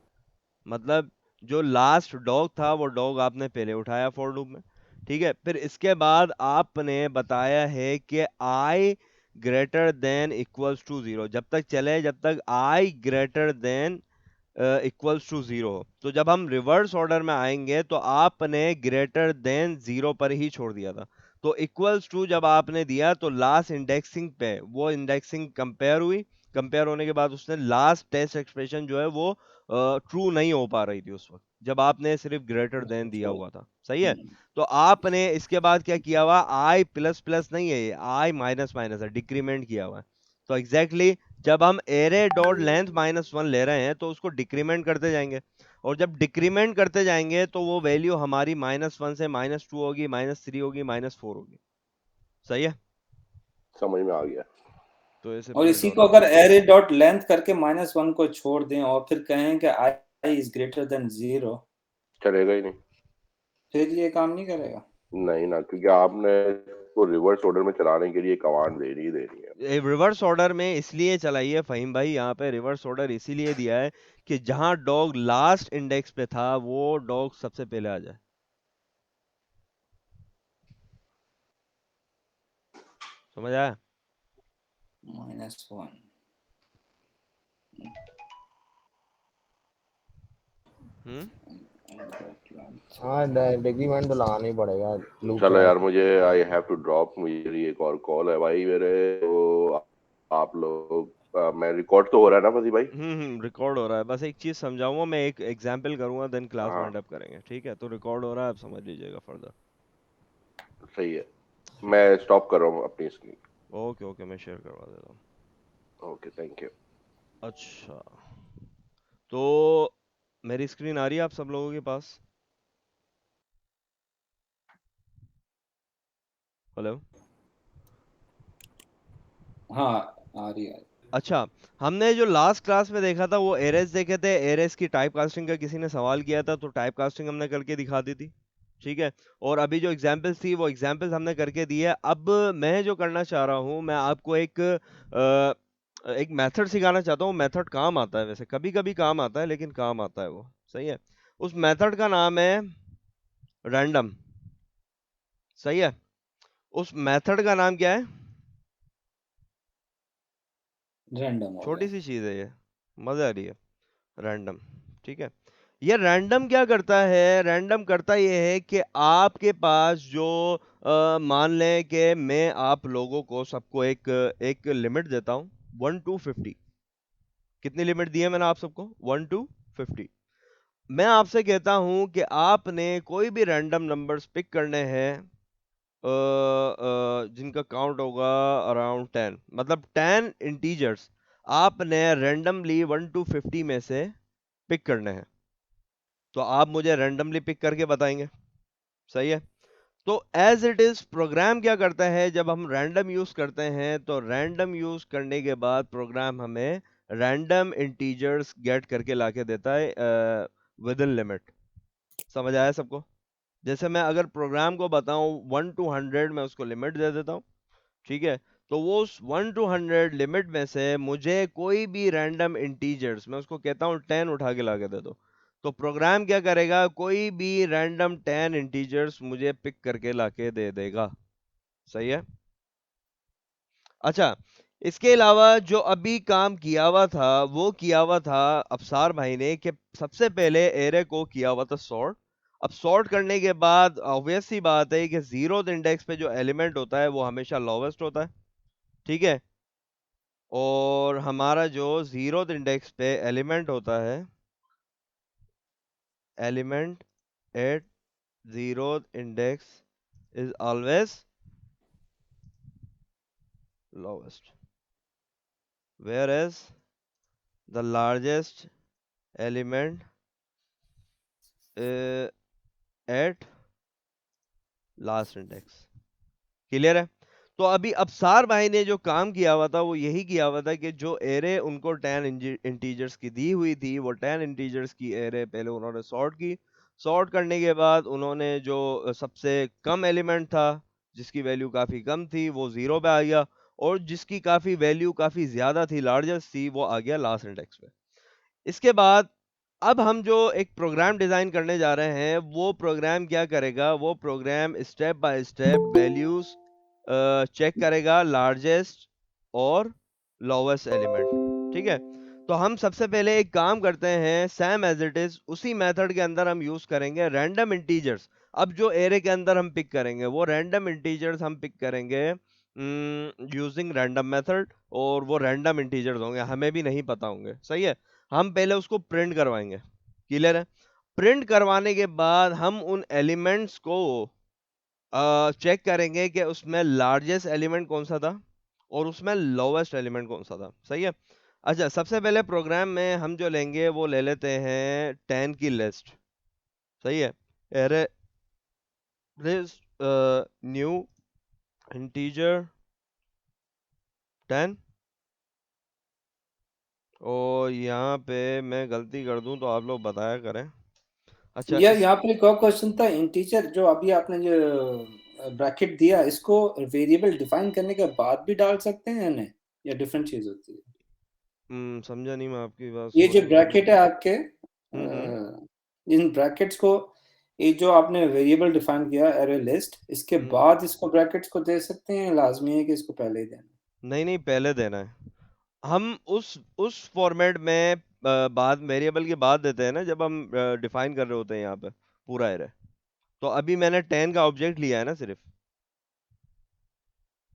मतलब जो लास्ट डॉग था वो डॉग आपने पहले उठाया फॉर लूप में, ठीक है। फिर इसके बाद आपने बताया है कि I greater than equals to zero, जब तक चले जब तक I greater than equals to zero. तो जब हम रिवर्स ऑर्डर में आएंगे तो आपने ग्रेटर देन जीरो पर ही छोड़ दिया था। तो इक्वल्स टू जब आपने दिया तो लास्ट इंडेक्सिंग पे वो इंडेक्सिंग कंपेयर हुई, कंपेयर होने के बाद उसने लास्ट टेस्ट एक्सप्रेशन जो है वो ट्रू नहीं हो पा रही थी उस वक्त जब आपने सिर्फ ग्रेटर देन दिया हुआ था, सही है। तो आपने इसके बाद क्या किया हुआ, आई प्लस प्लस नहीं है, ये आई माइनस माइनस है, डिक्रीमेंट किया हुआ है। तो एग्जैक्टली exactly, जब हम एरे डॉट लेंथ -1 ले रहे हैं तो उसको डिक्रीमेंट करते जाएंगे, और जब डिक्रीमेंट करते जाएंगे तो वो वैल्यू हमारी -1 से -2 होगी, -3 होगी, -4 होगी, सही है। समझ में आ गया। तो ऐसे और प्रिंट इसी आउट को अगर होगा। एरे डॉट लेंथ करके -1 को छोड़ दें और फिर कहें कि I is greater than zero, चलेगा ही नहीं। फिर ये काम नहीं करेगा। नहीं ना, क्योंकि आपने इसको रिवर्स ऑर्डर में चलाने के लिए कमांड देनी है। रिवर्स ऑर्डर में इसलिए चलाइए फहीम भाई, यहाँ पे रिवर्स ऑर्डर इसीलिए दिया है कि जहां डॉग लास्ट इंडेक्स पे था वो डॉग सबसे पहले आ जाए, समझ आया। -1। हम्म हाँ, डिक्रीमेंट तो लगाना ही पड़ेगा लूप चलो चला। यार, मुझे आई हैव टू ड्रॉप, मुझे एक और कॉल है भाई मेरे, तो आप लोग मैं रिकॉर्ड तो हो रहा है ना फसी भाई? रिकॉर्ड हो रहा है, बस एक चीज समझाऊंगा, मैं एक एग्जाम्पल करूंगा देन क्लास हाँ, वाइंड अप करेंगे, ठीक है। तो रिकॉर्ड हो रहा है, आप समझ लीजिएगा फर्दर। सही है। ठीक है, मैं स्टॉप कर रहा हूँ अपनी स्क्रीन। ओके ओके, मैं शेयर करवा देता हूँ। Okay, thank you. अच्छा, तो मेरी स्क्रीन आ रही है आप सब लोगों के पास? हेलो। हाँ, आ रही है। अच्छा, हमने जो लास्ट क्लास में देखा था वो एरेस देखे थे, एरेस की टाइप कास्टिंग का किसी ने सवाल किया था, तो टाइप कास्टिंग हमने करके दिखा दी थी, ठीक है। और अभी जो एग्जांपल्स थी वो एग्जांपल्स हमने करके दी है। अब मैं जो करना चाह रहा हूँ, मैं आपको एक मेथड सिखाना चाहता हूँ। मेथड काम आता है, वैसे कभी कभी काम आता है लेकिन काम आता है वो, सही है। उस मेथड का नाम है रैंडम, सही है। उस मेथड का नाम क्या है? रैंडम हो छोटी गया। सी चीज है ये, मजा आ रही है। रैंडम, ठीक है। ये रैंडम क्या करता है? रैंडम करता ये है कि आपके पास जो मान लें कि मैं आप लोगों को सबको एक एक लिमिट देता हूं 1 to 50। कितनी लिमिट दी है मैंने आप सबको? 1 to 50। मैं आपसे कहता हूं कि आपने कोई भी रैंडम नंबर्स पिक करने हैं, जिनका काउंट होगा अराउंड 10, मतलब 10 इंटीजर्स आपने रैंडमली 1 to 50 में से पिक करने हैं। तो आप मुझे रैंडमली पिक करके बताएंगे, सही है। तो एज इट इज प्रोग्राम क्या करता है, जब हम रैंडम यूज करते हैं तो रैंडम यूज करने के बाद प्रोग्राम हमें रैंडम इंटीजर्स गेट करके लाके देता है विद इन लिमिट। समझ आया सबको? जैसे मैं अगर प्रोग्राम को बताऊं 1 to 100, मैं उसको लिमिट दे देता हूं, ठीक है। तो वो उस 1 to 100 लिमिट में से मुझे कोई भी रैंडम इंटीजर्स, मैं उसको कहता हूं 10 उठा के लाके दे दो, तो प्रोग्राम क्या करेगा, कोई भी रैंडम 10 इंटीजर्स मुझे पिक करके लाके दे देगा, सही है। अच्छा, इसके अलावा जो अभी काम किया हुआ था वो किया हुआ था अफसार भाई ने, कि सबसे पहले एरे को किया हुआ था सॉर्ट। अब सॉर्ट करने के बाद ऑब्वियस सी बात है कि जीरो इंडेक्स पे जो एलिमेंट होता है वो हमेशा लोवेस्ट होता है, ठीक है। और हमारा जो जीरो इंडेक्स पे एलिमेंट होता है, element at zero index is always lowest, whereas the largest element at last index। Clear है? तो अभी अबसार भाई ने जो काम किया हुआ था वो यही किया हुआ था कि जो एरे उनको 10 इंटीजर्स की दी हुई थी, वो 10 इंटीजर्स की एरे पहले उन्होंने सॉर्ट की। सॉर्ट करने के बाद उन्होंने जो सबसे कम एलिमेंट था, जिसकी वैल्यू काफी कम थी, वो जीरो पे आ गया, और जिसकी काफी वैल्यू काफी ज्यादा थी, लार्जेस्ट थी, वो आ गया लास्ट इंडेक्स पे। इसके बाद अब हम जो एक प्रोग्राम डिजाइन करने जा रहे हैं, वो प्रोग्राम क्या करेगा, वो program step by step values check करेगा, लार्जेस्ट और लोवेस्ट एलिमेंट, ठीक है। तो हम सबसे पहले एक काम करते हैं, सेम एज इट इज उसी मेथड के अंदर हम यूज करेंगे रैंडम इंटीजर्स। अब जो एरे के अंदर हम पिक करेंगे वो रैंडम इंटीजर्स हम पिक करेंगे यूजिंग रैंडम मेथड, और वो रैंडम इंटीजर्स होंगे, हमें भी नहीं पता होंगे, सही है। हम पहले उसको प्रिंट करवाएंगे, क्लियर है। प्रिंट करवाने के बाद हम उन एलिमेंट्स को चेक करेंगे कि उसमें लार्जेस्ट एलिमेंट कौन सा था और उसमें लोवेस्ट एलिमेंट कौन सा था, सही है। अच्छा, सबसे पहले प्रोग्राम में हम जो लेंगे वो ले लेते हैं 10 की लिस्ट, सही है। एरे लिस्ट न्यू इंटीजर 10, और यहाँ पे मैं गलती कर दूं तो आप लोग बताया करें। अच्छा यार यहाँ पर एक और क्वेश्चन था, इंटीजर जो अभी आपने जो ब्रैकेट दिया, इसको वेरिएबल डिफाइन करने के बाद भी डाल सकते हैं ना, या डिफरेंट चीज होती है? समझा नहीं मैं आपकी बात, ये जो सॉरी। ब्रैकेट है आपके, हम्म। इन ब्रैकेट्स को, ये जो आपने वेरिएबल डिफाइन किया एरे लिस्ट, इसके हम्म। बाद इसको ब्रैकेट्स को दे सकते हैं, लाजमी है कि इसको पहले ही देना? नहीं नहीं, पहले देना है। हम उस फॉर्मेट में बाद वेरिएबल के बाद देते हैं ना, जब हम डिफाइन कर रहे होते हैं यहाँ पे पूरा एरे। तो अभी मैंने 10 का ऑब्जेक्ट लिया है ना सिर्फ।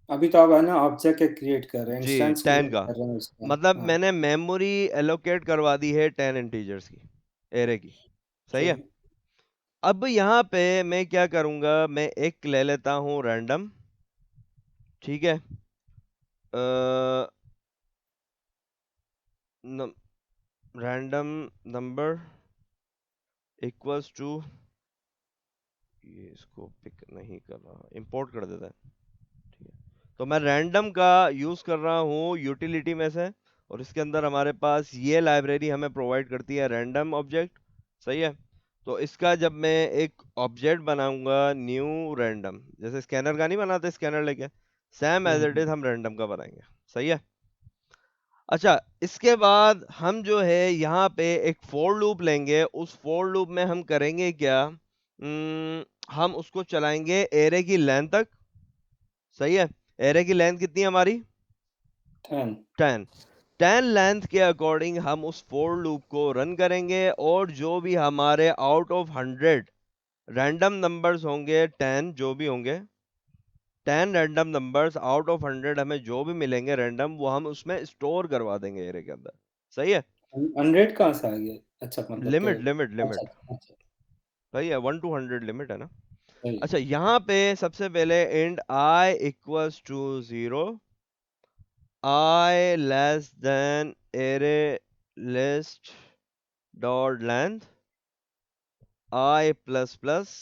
अभी तो आप है ना ऑब्जेक्ट क्रिएट कर रहे हैं, जी, इंस्टेंस 10 क्रिएट का कर रहे हैं उसका। मतलब हाँ, मैंने मेमोरी एलोकेट करवा दी है 10 इंटीजर्स की, एरे की, सही है। ठीक। अब यहाँ पे मैं क्या करूँगा, मैं एक ले लेता हूँ रैंडम, ठीक है। रैंडम नंबर इक्वल्स टू, ये इसको पिक नहीं कर रहा, इंपोर्ट कर देता है, ठीक है। तो मैं रैंडम का यूज कर रहा हूँ यूटिलिटी में से, और इसके अंदर हमारे पास ये लाइब्रेरी हमें प्रोवाइड करती है रैंडम ऑब्जेक्ट, सही है। तो इसका जब मैं एक ऑब्जेक्ट बनाऊंगा न्यू रैंडम, जैसे स्कैनर का नहीं बनाते स्कैनर लेके, सेम एज इट इज हम रैंडम का बनाएंगे, सही है। अच्छा, इसके बाद हम जो है यहाँ पे एक फोर लूप लेंगे, उस फोर लूप में हम करेंगे क्या, हम उसको चलाएंगे एरे की लेंथ तक, सही है। एरे की लेंथ कितनी है हमारी, 10। 10। 10 लेंथ के अकॉर्डिंग हम उस फोर लूप को रन करेंगे, और जो भी हमारे आउट ऑफ 100 रैंडम नंबर्स होंगे, 10 जो भी होंगे, 10 रैंडम नंबर्स आउट ऑफ 100 हमें जो भी मिलेंगे रैंडम, वो हम उसमें स्टोर करवा देंगे एरे के अंदर, सही है। 100 कहाँ से आ गया? अच्छा, मतलब कि लिमिट लिमिट लिमिट, अच्छा अच्छा। सही है, 1 to 100 लिमिट है ना। अच्छा, यहाँ पे सबसे पहले int I equals to 0, I less than array list dot length I plus plus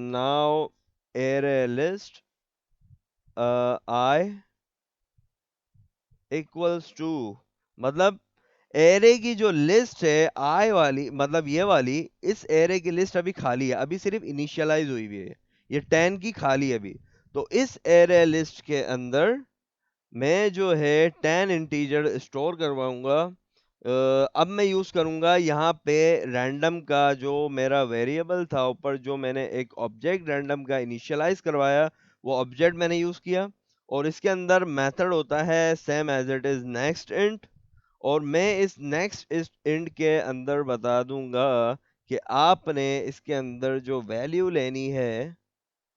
now array list I equals to, मतलब एरे की जो लिस्ट है आई वाली, मतलब ये वाली, इस एरे की लिस्ट अभी खाली है, अभी सिर्फ इनिशियलाइज हुई हुई है, ये 10 की खाली है अभी। तो इस एरे लिस्ट के अंदर मैं जो है 10 इंटीजर स्टोर करवाऊंगा। अब मैं यूज करूंगा यहाँ पे रैंडम का, जो मेरा वेरिएबल था ऊपर, जो मैंने एक ऑब्जेक्ट रैंडम का इनिशियलाइज करवाया, वो ऑब्जेक्ट मैंने यूज किया। और इसके अंदर मेथड होता है same as it is next int, और मैं इस नेक्स्ट इस इंट के अंदर बता दूंगा कि आपने इसके अंदर जो वैल्यू लेनी है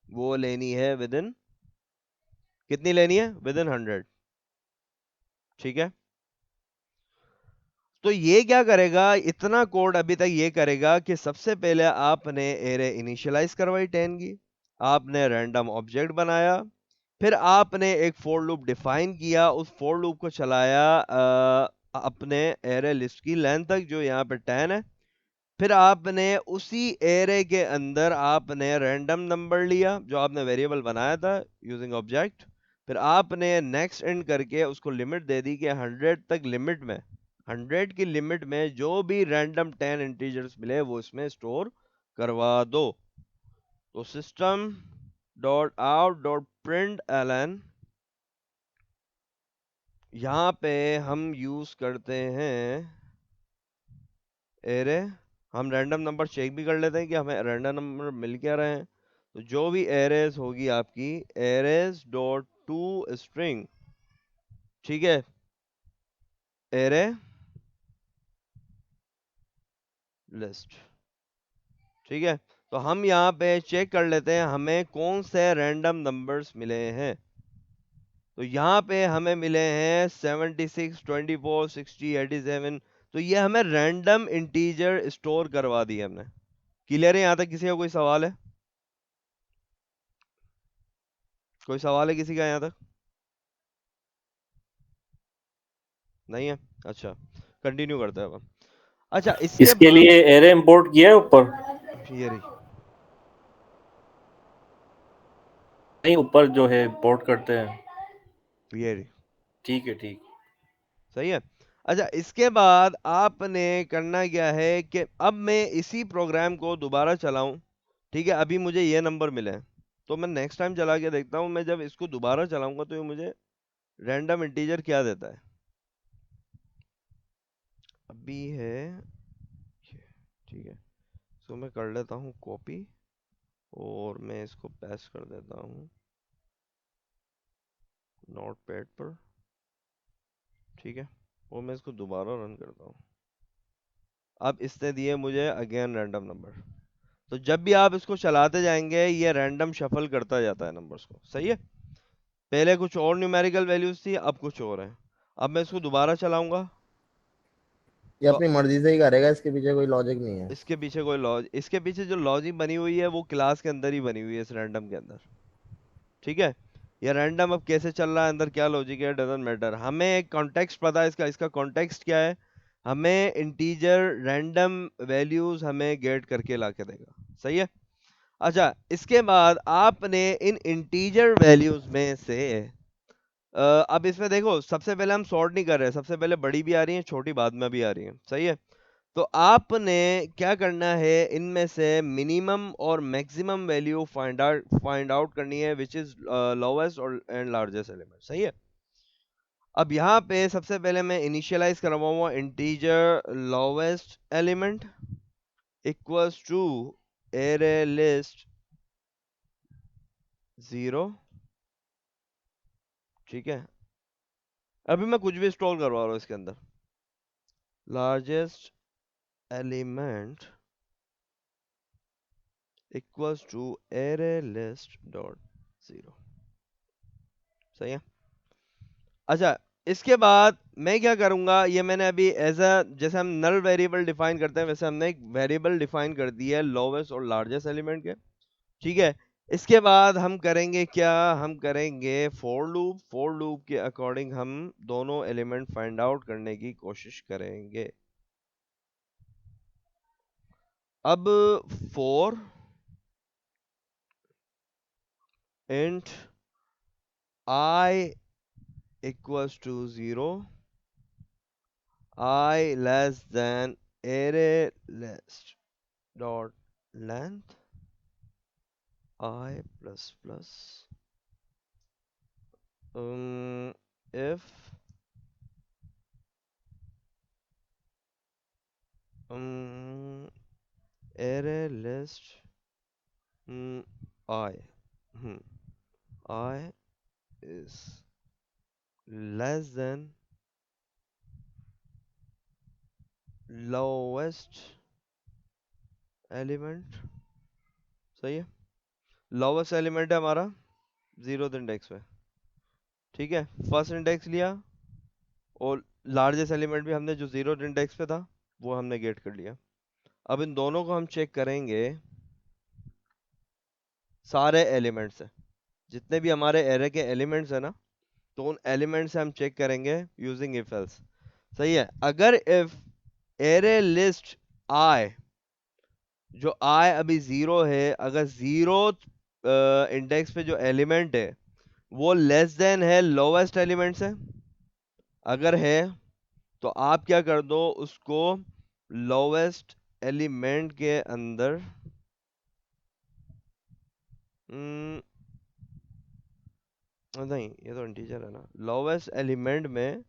वो लेनी है विद इन, कितनी लेनी है, विद इन 100। ठीक है, तो ये क्या करेगा, इतना कोड अभी तक ये करेगा कि सबसे पहले आपने एरे इनिशियलाइज करवाई 10 की, आपने रैंडम ऑब्जेक्ट बनाया, फिर आपने एक फॉर लूप डिफाइन किया, उस फॉर लूप को चलाया अपने एरे लिस्ट की लेंथ तक, जो यहाँ पे 10 है। फिर आपने उसी एरे के अंदर आपने रैंडम नंबर लिया जो आपने वेरिएबल बनाया था यूजिंग ऑब्जेक्ट, फिर आपने नेक्स्ट एंड करके उसको लिमिट दे दी कि 100 तक लिमिट में, 100 की लिमिट में जो भी रैंडम 10 इंटीजर्स मिले वो इसमें स्टोर करवा दो। तो system dot out dot print ln, यहाँ पे हम यूज करते हैं एरे, हम रैंडम नंबर चेक भी कर लेते हैं कि हमें रैंडम नंबर मिल क्या रहे हैं। तो जो भी एरेज होगी आपकी, एरेज डॉट टू स्ट्रिंग, ठीक है, एरे लिस्ट, ठीक है। तो हम यहाँ पे चेक कर लेते हैं हमें कौन से रैंडम नंबर्स मिले हैं। तो यहाँ पे हमें मिले हैं 76, 24, 60, 87। तो ये हमें रैंडम इंटीजर स्टोर करवा दिए हमने। क्लियर है यहाँ तक? किसी का कोई सवाल है? कोई सवाल है किसी का यहाँ तक? नहीं है? अच्छा, कंटिन्यू करते हैं अब। अच्छा, इसके इसके बाद लिए एरे इंपोर्ट किया है ऊपर? ये रही, नहीं, ऊपर जो है इंपोर्ट करते हैं। ये रही, ठीक है, ठीक। सही है। अच्छा, इसके बाद आपने करना क्या है कि अब मैं इसी प्रोग्राम को दोबारा चलाऊं, ठीक है, अभी मुझे ये नंबर मिले हैं, तो मैं नेक्स्ट टाइम चला के देखता हूं, मैं जब इसको दोबारा चलाऊंगा तो ये मुझे रैंडम इंटीजर क्या देता है। अभी है ये, ठीक है, तो मैं कर लेता हूँ कॉपी और मैं इसको पेस्ट कर देता हूँ नोट पैड पर, ठीक है, और मैं इसको दोबारा रन करता हूँ। अब इसने दिए मुझे अगेन रैंडम नंबर। तो जब भी आप इसको चलाते जाएंगे ये रैंडम शफल करता जाता है नंबर्स को, सही है। पहले कुछ और न्यूमेरिकल वैल्यूज थी, अब कुछ और है। अब मैं इसको दोबारा चलाऊंगा ये तो अपनी मर्जी से ही करेगा, इसके पीछे कोई लॉजिक नहीं है। इसके पीछे कोई लॉज, इसके पीछे जो लॉजिक बनी हुई है वो क्लास के अंदर ही बनी हुई है, इस रैंडम के अंदर, ठीक है। ये रैंडम अब कैसे चल रहा है, अंदर क्या लॉजिक है, डजंट मैटर, हमें एक कॉन्टेक्स्ट पता है इसका। इसका कॉन्टेक्स्ट क्या है, हमें इंटीजर रैंडम वैल्यूज हमें गेट करके ला के देगा, सही है। अच्छा, इसके बाद आपने इन इंटीजर वैल्यूज में से अब इसमें देखो, सबसे पहले हम सॉर्ट नहीं कर रहे, सबसे पहले बड़ी भी आ रही है, छोटी बाद में भी आ रही है, सही है। तो आपने क्या करना है, इनमें से मिनिमम और मैक्सिमम वैल्यू फाइंड आउट करनी है, विच इज लोवेस्ट और एंड लार्जेस्ट एलिमेंट, सही है। अब यहाँ पे सबसे पहले मैं इनिशियलाइज करवाऊंगा integer lowest element equals to array list 0, ठीक है। अभी मैं कुछ भी स्टोर करवा रहा हूँ इसके अंदर, largest element equals to array list dot 0, सही है। अच्छा, इसके बाद मैं क्या करूंगा, ये मैंने अभी एज अ, जैसे हम नल वेरिएबल डिफाइन करते हैं वैसे हमने एक वेरिएबल डिफाइन कर दिया है लोवेस्ट और लार्जेस्ट एलिमेंट के, ठीक है। इसके बाद हम करेंगे क्या, हम करेंगे फॉर लूप के अकॉर्डिंग हम दोनों एलिमेंट फाइंड आउट करने की कोशिश करेंगे। अब for int I equals to 0, I less than array list dot length I plus plus if array list I I is less than lowest element, सही है। लोवेस्ट एलिमेंट है हमारा 0th इंडेक्स पे, ठीक है। फर्स्ट इंडेक्स लिया और largest element भी हमने जो 0th इंडेक्स पे था वो हमने गेट कर लिया। अब इन दोनों को हम चेक करेंगे सारे एलिमेंट्स से, जितने भी हमारे एरे के एलिमेंट्स है ना, तो उन एलिमेंट से हम चेक करेंगे यूजिंग इफ एल्स, सही है। अगर इफ एरे लिस्ट आई, जो आई अभी 0 है, अगर 0th इंडेक्स पे जो एलिमेंट है वो लेस देन है लोवेस्ट एलिमेंट से, अगर है तो आप क्या कर दो, उसको लोवेस्ट एलिमेंट के अंदर नहीं, ये तो इंटीजर है ना, लोवेस्ट एलिमेंट में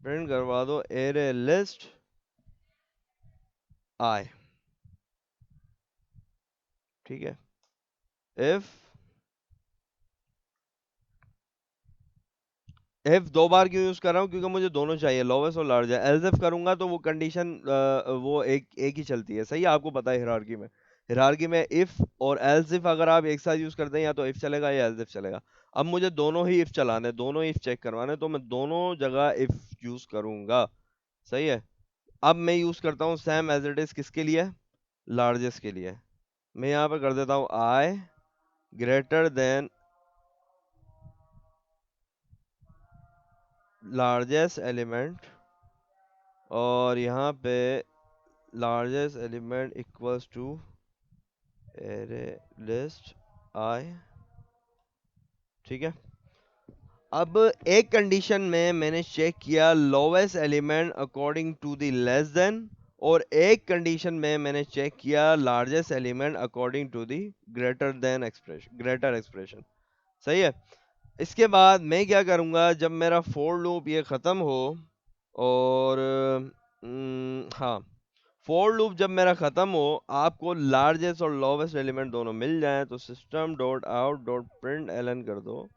प्रिंट करवा दो एरे लिस्ट आई, ठीक है। इफ दो बार क्यों यूज कर रहा हूँ, क्योंकि मुझे दोनों चाहिए, लोवेस्ट और लार्ज है। एल्स इफ करूंगा तो वो कंडीशन वो एक ही चलती है, सही है, आपको पता है हिरार्की में इफ और एल्स इफ अगर आप एक साथ यूज करते हैं या तो इफ चलेगा या एल्स इफ चलेगा। अब मुझे दोनों ही इफ चलाने, दोनों इफ चेक करवाने, तो मैं दोनों जगह इफ यूज करूंगा, सही है। अब मैं यूज करता हूँ सेम एज इट इज, किसके लिए, लार्जेस्ट के लिए। मैं यहाँ पे कर देता हूँ I greater than largest element, और यहाँ पे largest element equals to array list I, ठीक है। अब एक कंडीशन में मैंने चेक किया lowest element according to the less than, और एक कंडीशन में मैंने चेक किया largest element according to the greater than expression, greater expression, सही है। इसके बाद मैं क्या करूंगा, जब मेरा फोर लूप ये खत्म हो, और हाँ, फोर लूप जब मेरा खत्म हो, आपको लार्जेस्ट और लोवेस्ट एलिमेंट दोनों मिल जाए, तो system dot out dot print ln कर दो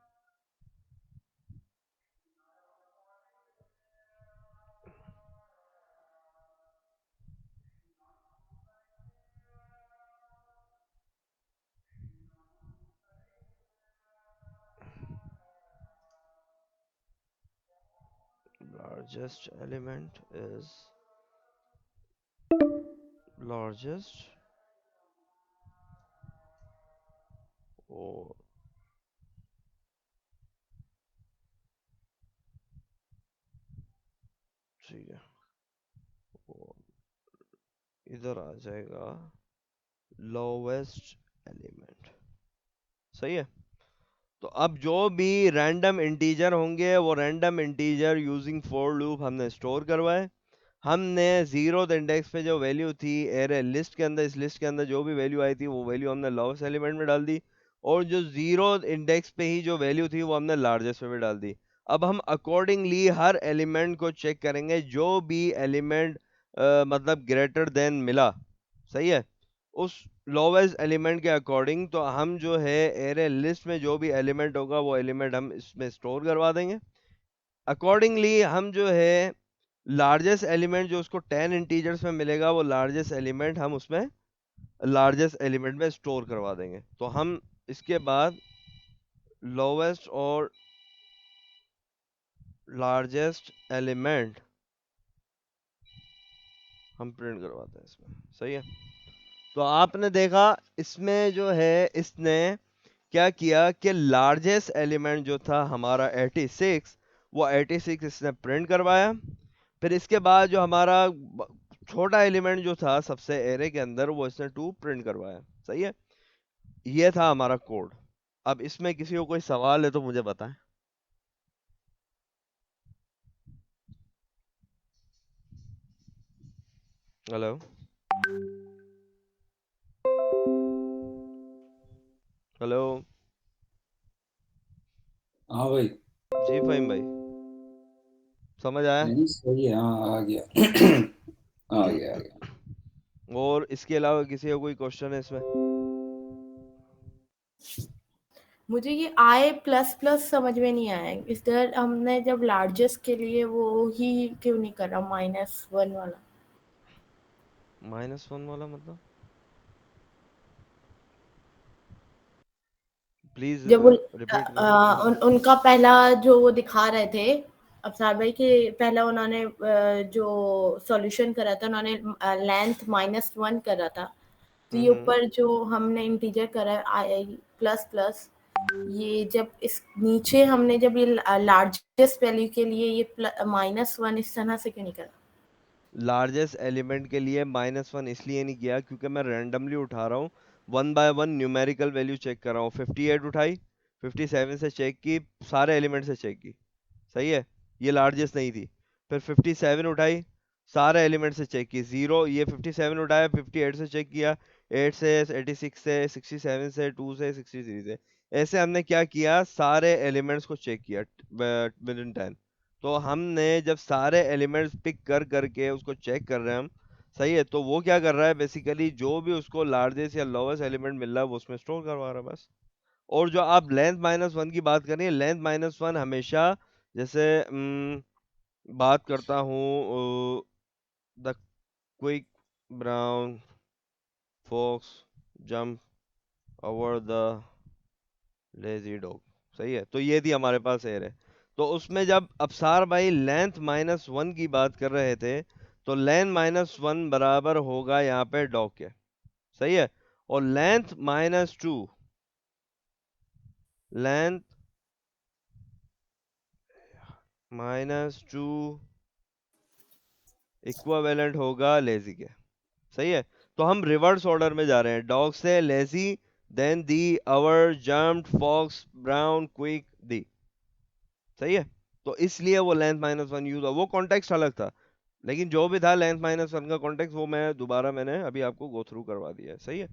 largest element is largest और ठीक है, और इधर आ जाएगा लोवेस्ट एलिमेंट, सही है। तो अब जो भी रैंडम इंटीजर होंगे वो random integer using for loop हमने स्टोर करवाए। हमने 0th इंडेक्स पे जो वैल्यू थी एरे लिस्ट के अंदर, इस लिस्ट के अंदर जो भी वैल्यू आई थी वो वैल्यू हमने लोवेस्ट एलिमेंट में डाल दी, और जो 0th इंडेक्स पे ही जो वैल्यू थी वो हमने लार्जेस्ट में भी डाल दी। अब हम अकॉर्डिंगली हर एलिमेंट को चेक करेंगे, जो भी एलिमेंट मतलब ग्रेटर देन मिला, सही है, उस लोवेस्ट एलिमेंट के अकॉर्डिंग, तो हम जो है एरे लिस्ट में जो भी एलिमेंट होगा वो एलिमेंट हम इसमें स्टोर करवा देंगे। अकॉर्डिंगली हम जो है लार्जेस्ट एलिमेंट जो उसको 10 इंटीजर्स में मिलेगा, वो लार्जेस्ट एलिमेंट हम उसमें लार्जेस्ट एलिमेंट में स्टोर करवा देंगे। तो हम इसके बाद लोवेस्ट और लार्जेस्ट एलिमेंट हम प्रिंट करवाते हैं इसमें, सही है। तो आपने देखा इसमें जो है इसने क्या किया कि लार्जेस्ट एलिमेंट जो था हमारा 86, वो 86 इसने प्रिंट करवाया। फिर इसके बाद जो हमारा छोटा एलिमेंट जो था सबसे एरे के अंदर, वो इसने 2 प्रिंट करवाया, सही है। ये था हमारा कोड। अब इसमें किसी को कोई सवाल है तो मुझे बताएं। Hello hello. हाँ भाई। जी फाहिम भाई, समझ आया? नहीं सही है, हाँ आ गया। आ गया आ गया। और इसके अलावा किसी का कोई क्वेश्चन है इसमें? मुझे ये आई प्लस प्लस समझ में नहीं आया, इस तरह हमने जब लार्जेस्ट के लिए वो ही क्यों नहीं करा -1 वाला। -1 वाला मतलब प्लीज जब वो रिपीट करो। उनका पहला जो वो दिखा रहे थे अफसार भाई के, पहला उन्होंने जो सॉल्यूशन करा था उन्होंने लेंथ -1 करा था। तो ये ऊपर जो हमने इंटीजर करा आई प्लस प्लस, ये जब इस नीचे हमने जब ये लार्जेस्ट वैल्यू के लिए ये -1 इस तरह से क्यों नहीं करा? लार्जेस्ट एलिमेंट के लिए -1 इसलिए नहीं किया क्योंकि मैं रैंडमली उठा रहा हूँ, 1 बाय 1 न्यूमेरिकल वैल्यू चेक कर रहा हूँ। 58 उठाई, 57 से चेक की, सारे एलिमेंट से चेक की, सही है। ये लार्जेस्ट नहीं थी। फिर 57 उठाई, सारे एलिमेंट से चेक की, 0। ये 57 उठाया, 58 से चेक किया, 8 से, 86 से, 67 से, 2 से, 63 से। ऐसे हमने क्या किया, सारे एलिमेंट्स को चेक किया विद इन 10। तो हमने जब सारे एलिमेंट्स पिक कर करके उसको चेक कर रहे हैं हम, सही है, तो वो क्या कर रहा है बेसिकली, जो भी उसको लार्जेस्ट या लोवेस्ट एलिमेंट मिल रहा है वो उसमें स्टोर करवा रहा है बस। और जो आप लेंथ -1 की बात कर रही है, लेंथ -1 हमेशा, जैसे बात करता हूँ the quick brown fox jump over the lazy dog, सही है। तो ये थी हमारे पास एयर है। तो उसमें जब अफसार भाई लेंथ -1 की बात कर रहे थे, तो लेंथ -1 बराबर होगा यहाँ पे डॉग के, सही है। और लेंथ -2, लेंथ -2 इक्विवेलेंट होगा लेजी के, सही है। तो हम रिवर्स ऑर्डर में जा रहे हैं, डॉग से लेजी, देन दी, अवर, जम्प्ड, फॉक्स, ब्राउन, क्विक, दी, सही है। तो इसलिए वो लेंथ -1 यूज हुआ, वो कॉन्टेक्स्ट अलग था। लेकिन जो भी था लेंथ -1 का कॉन्टेक्स्ट, वो मैं दोबारा मैंने अभी आपको गो थ्रू करवा दिया है, सही है।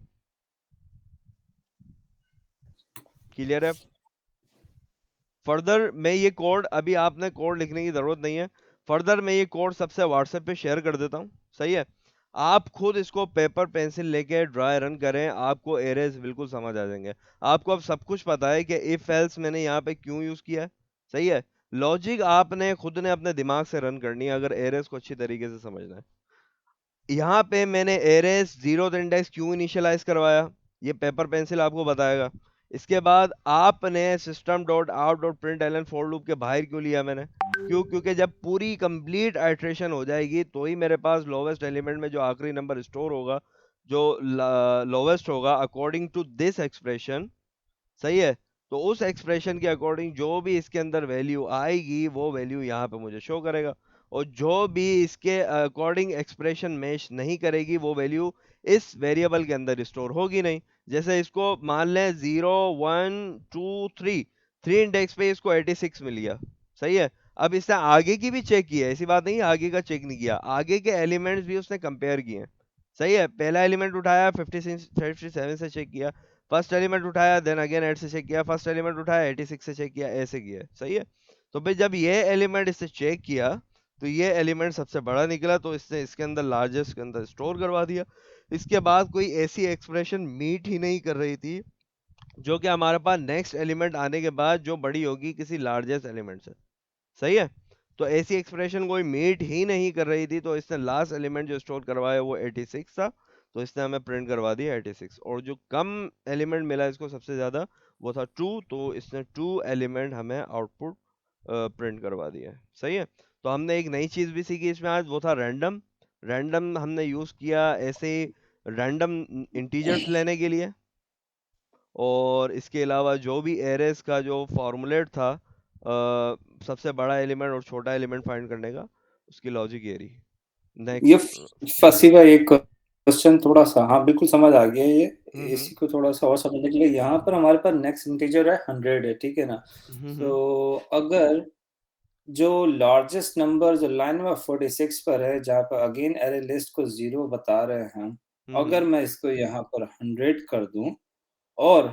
क्लियर है? फर्दर मैं ये कोड, अभी आपने कोड लिखने की जरूरत नहीं है। फर्दर मैं ये कोड सबसे व्हाट्सएप पे शेयर कर देता हूँ, सही है। आप खुद इसको पेपर पेंसिल लेके ड्राई रन करें, आपको एरेज बिल्कुल समझ आ जाएंगे। आपको अब सब कुछ पता है कि इफ एल्स मैंने यहाँ पे क्यों यूज किया है, सही है। लॉजिक आपने खुद ने अपने दिमाग से रन करनी है अगर एरेज को अच्छी तरीके से समझना है। यहाँ पे मैंने एरेज जीरो इंडेक्स क्यों इनिशियलाइज करवाया, ये पेपर पेंसिल आपको बताएगा। इसके बाद आपने system dot out dot print ln for loop के बाहर क्यों लिया मैंने, क्योंकि जब पूरी कंप्लीट आइट्रेशन हो जाएगी तो ही मेरे पास लोवेस्ट एलिमेंट में जो आखिरी नंबर स्टोर होगा, जो लोवेस्ट होगा अकॉर्डिंग टू दिस एक्सप्रेशन, सही है। तो उस एक्सप्रेशन के अकॉर्डिंग जो भी इसके अंदर वैल्यू आएगी वो वैल्यू यहाँ पे मुझे शो करेगा। और जो भी इसके अकॉर्डिंग एक्सप्रेशन मैच नहीं करेगी वो वैल्यू इस वेरिएबल के अंदर स्टोर होगी नहीं। जैसे इसको मान लें 0 1 2 3, 3 इंडेक्स पे इसको 86 मिल गया, सही है। अब इसने आगे की भी चेक किया है, ऐसी बात नहीं आगे का चेक नहीं किया, आगे के एलिमेंट्स भी उसने कंपेयर किए हैं, सही है। पहला एलिमेंट उठाया 57 से चेक किया, फर्स्ट एलिमेंट उठाया, देन अगेन 8 से चेक किया, फर्स्ट एलिमेंट उठाया 86 से चेक किया, ऐसे किया, सही है। तो भाई जब ये एलिमेंट इससे चेक किया तो ये एलिमेंट सबसे बड़ा निकला, तो इसने इसके अंदर लार्जेस्ट के अंदर स्टोर करवा दिया। इसके बाद कोई ऐसी एक्सप्रेशन मीट ही नहीं कर रही थी जो कि हमारे पास नेक्स्ट एलिमेंट आने के बाद जो बड़ी होगी किसी लार्जेस्ट एलिमेंट से, सही है। तो ऐसी एक्सप्रेशन कोई मीट ही नहीं कर रही थी, तो इसने लास्ट एलिमेंट जो स्टोर करवाया वो 86 था, तो इसने हमें प्रिंट करवा दिया 86। और जो कम एलिमेंट मिला इसको सबसे ज्यादा वो था 2, तो इसने 2 एलिमेंट हमें आउटपुट प्रिंट करवा दिया है। सही है। तो हमने एक नई चीज भी सीखी इसमें आज, वो था रैंडम। रैंडम हमने यूज किया ऐसे रैंडम इंटीजर्स लेने के लिए, और इसके अलावा जो भी एरेस का जो फॉर्मूलेट था सबसे बड़ा एलिमेंट और छोटा एलिमेंट फाइंड करने का, उसकी लॉजिक ये रही। ये नेक्स्ट। फंसी हुआ एक क्वेश्चन थोड़ा सा, हाँ बिल्कुल समझ आ गया ये। हम्म इसी को थोड़ा सा और समझने के लिए, यहाँ पर हमारे पास नेक्स्ट इंटीजर है 100 है, ठीक है ना। हम्म तो अगर जो लार्जेस्ट नंबर जो लाइन नंबर 46 पर है, जहाँ पर अगेन एरे लिस्ट को 0 बता रहे हैं हम, अगर मैं इसको यहाँ पर 100 कर दूं, और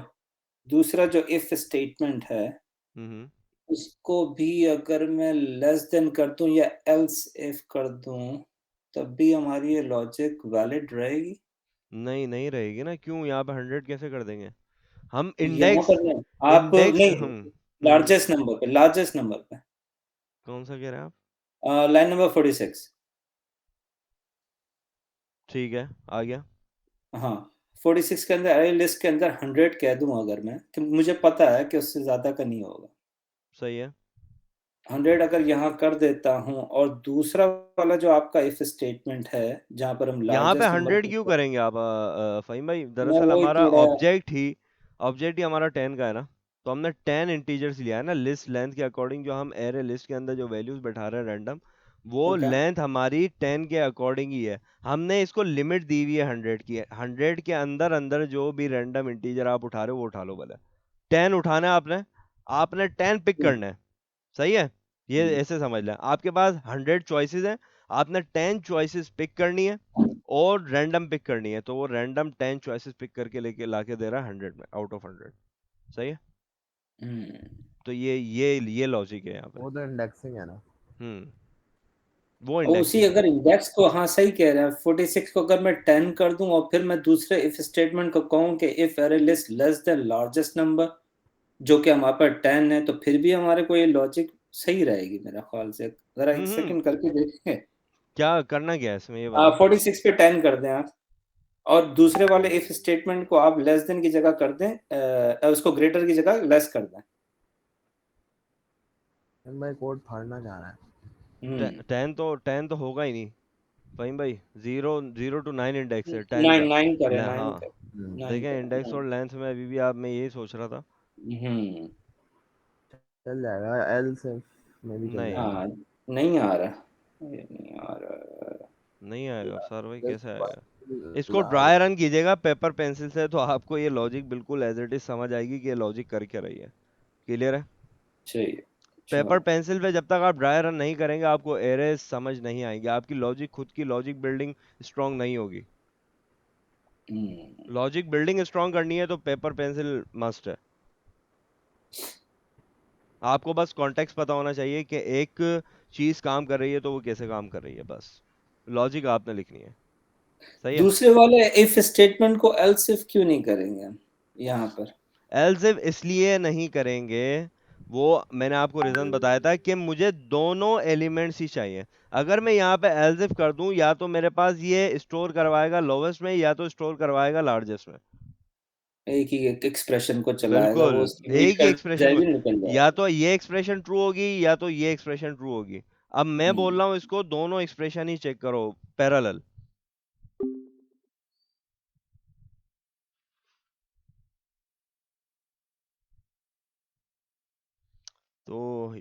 दूसरा जो इफ स्टेटमेंट है हम्म उसको भी अगर मैं लेस देन कर दूं या एल्स इफ कर दूं, तब भी हमारी ये लॉजिक वैलिड रहेगी। नहीं नहीं रहेगी ना, क्यों? यहाँ पे 100 कैसे कर देंगे हम? यहाँ इंडेक्स, पर नहीं, आप इंडेक्स नहीं, हम लार्जेस्ट नंबर पे कौन सा कह रहे हैं आप? Line number 46। ठीक है, आ गया। हाँ, 46 के अंदर अरे लिस्ट के अंदर 100 कह दूं अगर मैं, कि मुझे पता है कि उससे ज्यादा का नहीं होगा, सही है। 100 अगर यहाँ कर देता हूँ, और दूसरा वाला जो आपका इफ स्टेटमेंट है जहाँ पर हम यहाँ पे लार्जेस्ट नंबर 100 क्यों को, करेंगे आप फहीम भाई? मैं दरअसल वही हमारा थोड़ा, ऑब्जेक्ट ही हमारा 10 का है ना। तो हमने 10 इंटीजर्स लिया है ना लिस्ट लेंथ के अकॉर्डिंग। जो हम एरे लिस्ट के अंदर जो वैल्यूज बैठा रहे हैं रैंडम, वो ओके लेंथ हमारी 10 के अकॉर्डिंग ही है। हमने इसको लिमिट दी हुई है 100 की। 100 के अंदर अंदर जो भी रैंडम इंटीजर आप उठा रहे हो वो उठा लो भले। 10 उठाना है आपने, आपने 10 पिक करना है। सही है। ये ऐसे समझ लें, आपके पास 100 चॉइसेस हैं, आपने 10 चॉइसेस पिक करनी है और रैंडम पिक करनी है। तो वो रैंडम 10 चॉइसेस पिक करके लेके लाके दे रहा है 100 में, आउट ऑफ 100। सही है। तो ये लॉजिक है यहाँ पे। वो तो इंडेक्सिंग है ना। वो उसी इंडेक्सिंग है। अगर इंडेक्स को, हाँ सही कह रहे हैं, 46 को अगर मैं 10 कर दूं और फिर मैं दूसरे इफ स्टेटमेंट को कहूं कि इफ अरे list less than largest number, जो कि हमारे पास 10 है, तो फिर भी हमारे को ये लॉजिक सही रहेगी मेरा ख्याल से। जरा एक हम्म सेकंड करके देखें। क्या करना क्या है इसमें, ये बताओ। 46 पे 10 कर दें आप, और दूसरे वाले इफ स्टेटमेंट को आप लेस देन की जगह कर दें, उसको ग्रेटर की जगह लेस कर दें। भाई कोड फाड़ना चाह रहा है। 10 तो होगा ही नहीं फहीम भाई। 0 to 9 इंडेक्स है 10 नाइन का। नाइन करे, ले हाँ, नाइन करे, नाइन देखें करे, इंडेक्स और लेंथ में अभी भी आप, मैं यही सोच रहा था। चल जाएगा, एल से में भी चल नहीं, जाएगा। हाँ, नहीं आ रहा, ये नहीं आ रहा। नहीं आएगा सर भाई, कैसे आएगा? इसको लाल ड्राई रन कीजिएगा पेपर पेंसिल से, तो आपको ये लॉजिक बिल्कुल एज इट इज समझ आएगी कि ये लॉजिक कर क्या रही है। क्लियर है। चाहिए, पेपर चलो। पेंसिल पे जब तक आप ड्राई रन नहीं करेंगे आपको एरेस समझ नहीं आएंगे, आपकी लॉजिक, खुद की लॉजिक बिल्डिंग स्ट्रांग नहीं होगी। लॉजिक बिल्डिंग स्ट्रांग करनी है तो पेपर पेंसिल मस्ट है। आपको बस कॉन्टेक्स्ट पता होना चाहिए कि एक चीज काम कर रही है तो वो कैसे काम कर रही है, बस लॉजिक आपने लिखनी है। सही है। दूसरे वाले इफ स्टेटमेंट को एल्स इफ क्यों नहीं करेंगे हम यहाँ पर? एल्स इफ इसलिए नहीं करेंगे, वो मैंने आपको रीजन बताया था कि मुझे दोनों एलिमेंट्स ही चाहिए। अगर मैं यहाँ पे एल्स इफ कर दूं, या तो मेरे पास ये स्टोर करवाएगा लोवेस्ट में, या तो स्टोर करवाएगा लार्जेस्ट में। एक ही एक एक्सप्रेशन को चलाएगा, वो बिल्कुल, उसकी मीट एक ही कर एक्सप्रेशन को। जाएगी, निकल या जाएगा। तो ये एक्सप्रेशन ट्रू होगी या तो ये एक्सप्रेशन ट्रू होगी। अब मैं बोल रहा हूँ इसको दोनों एक्सप्रेशन ही चेक करो पैरेलल। तो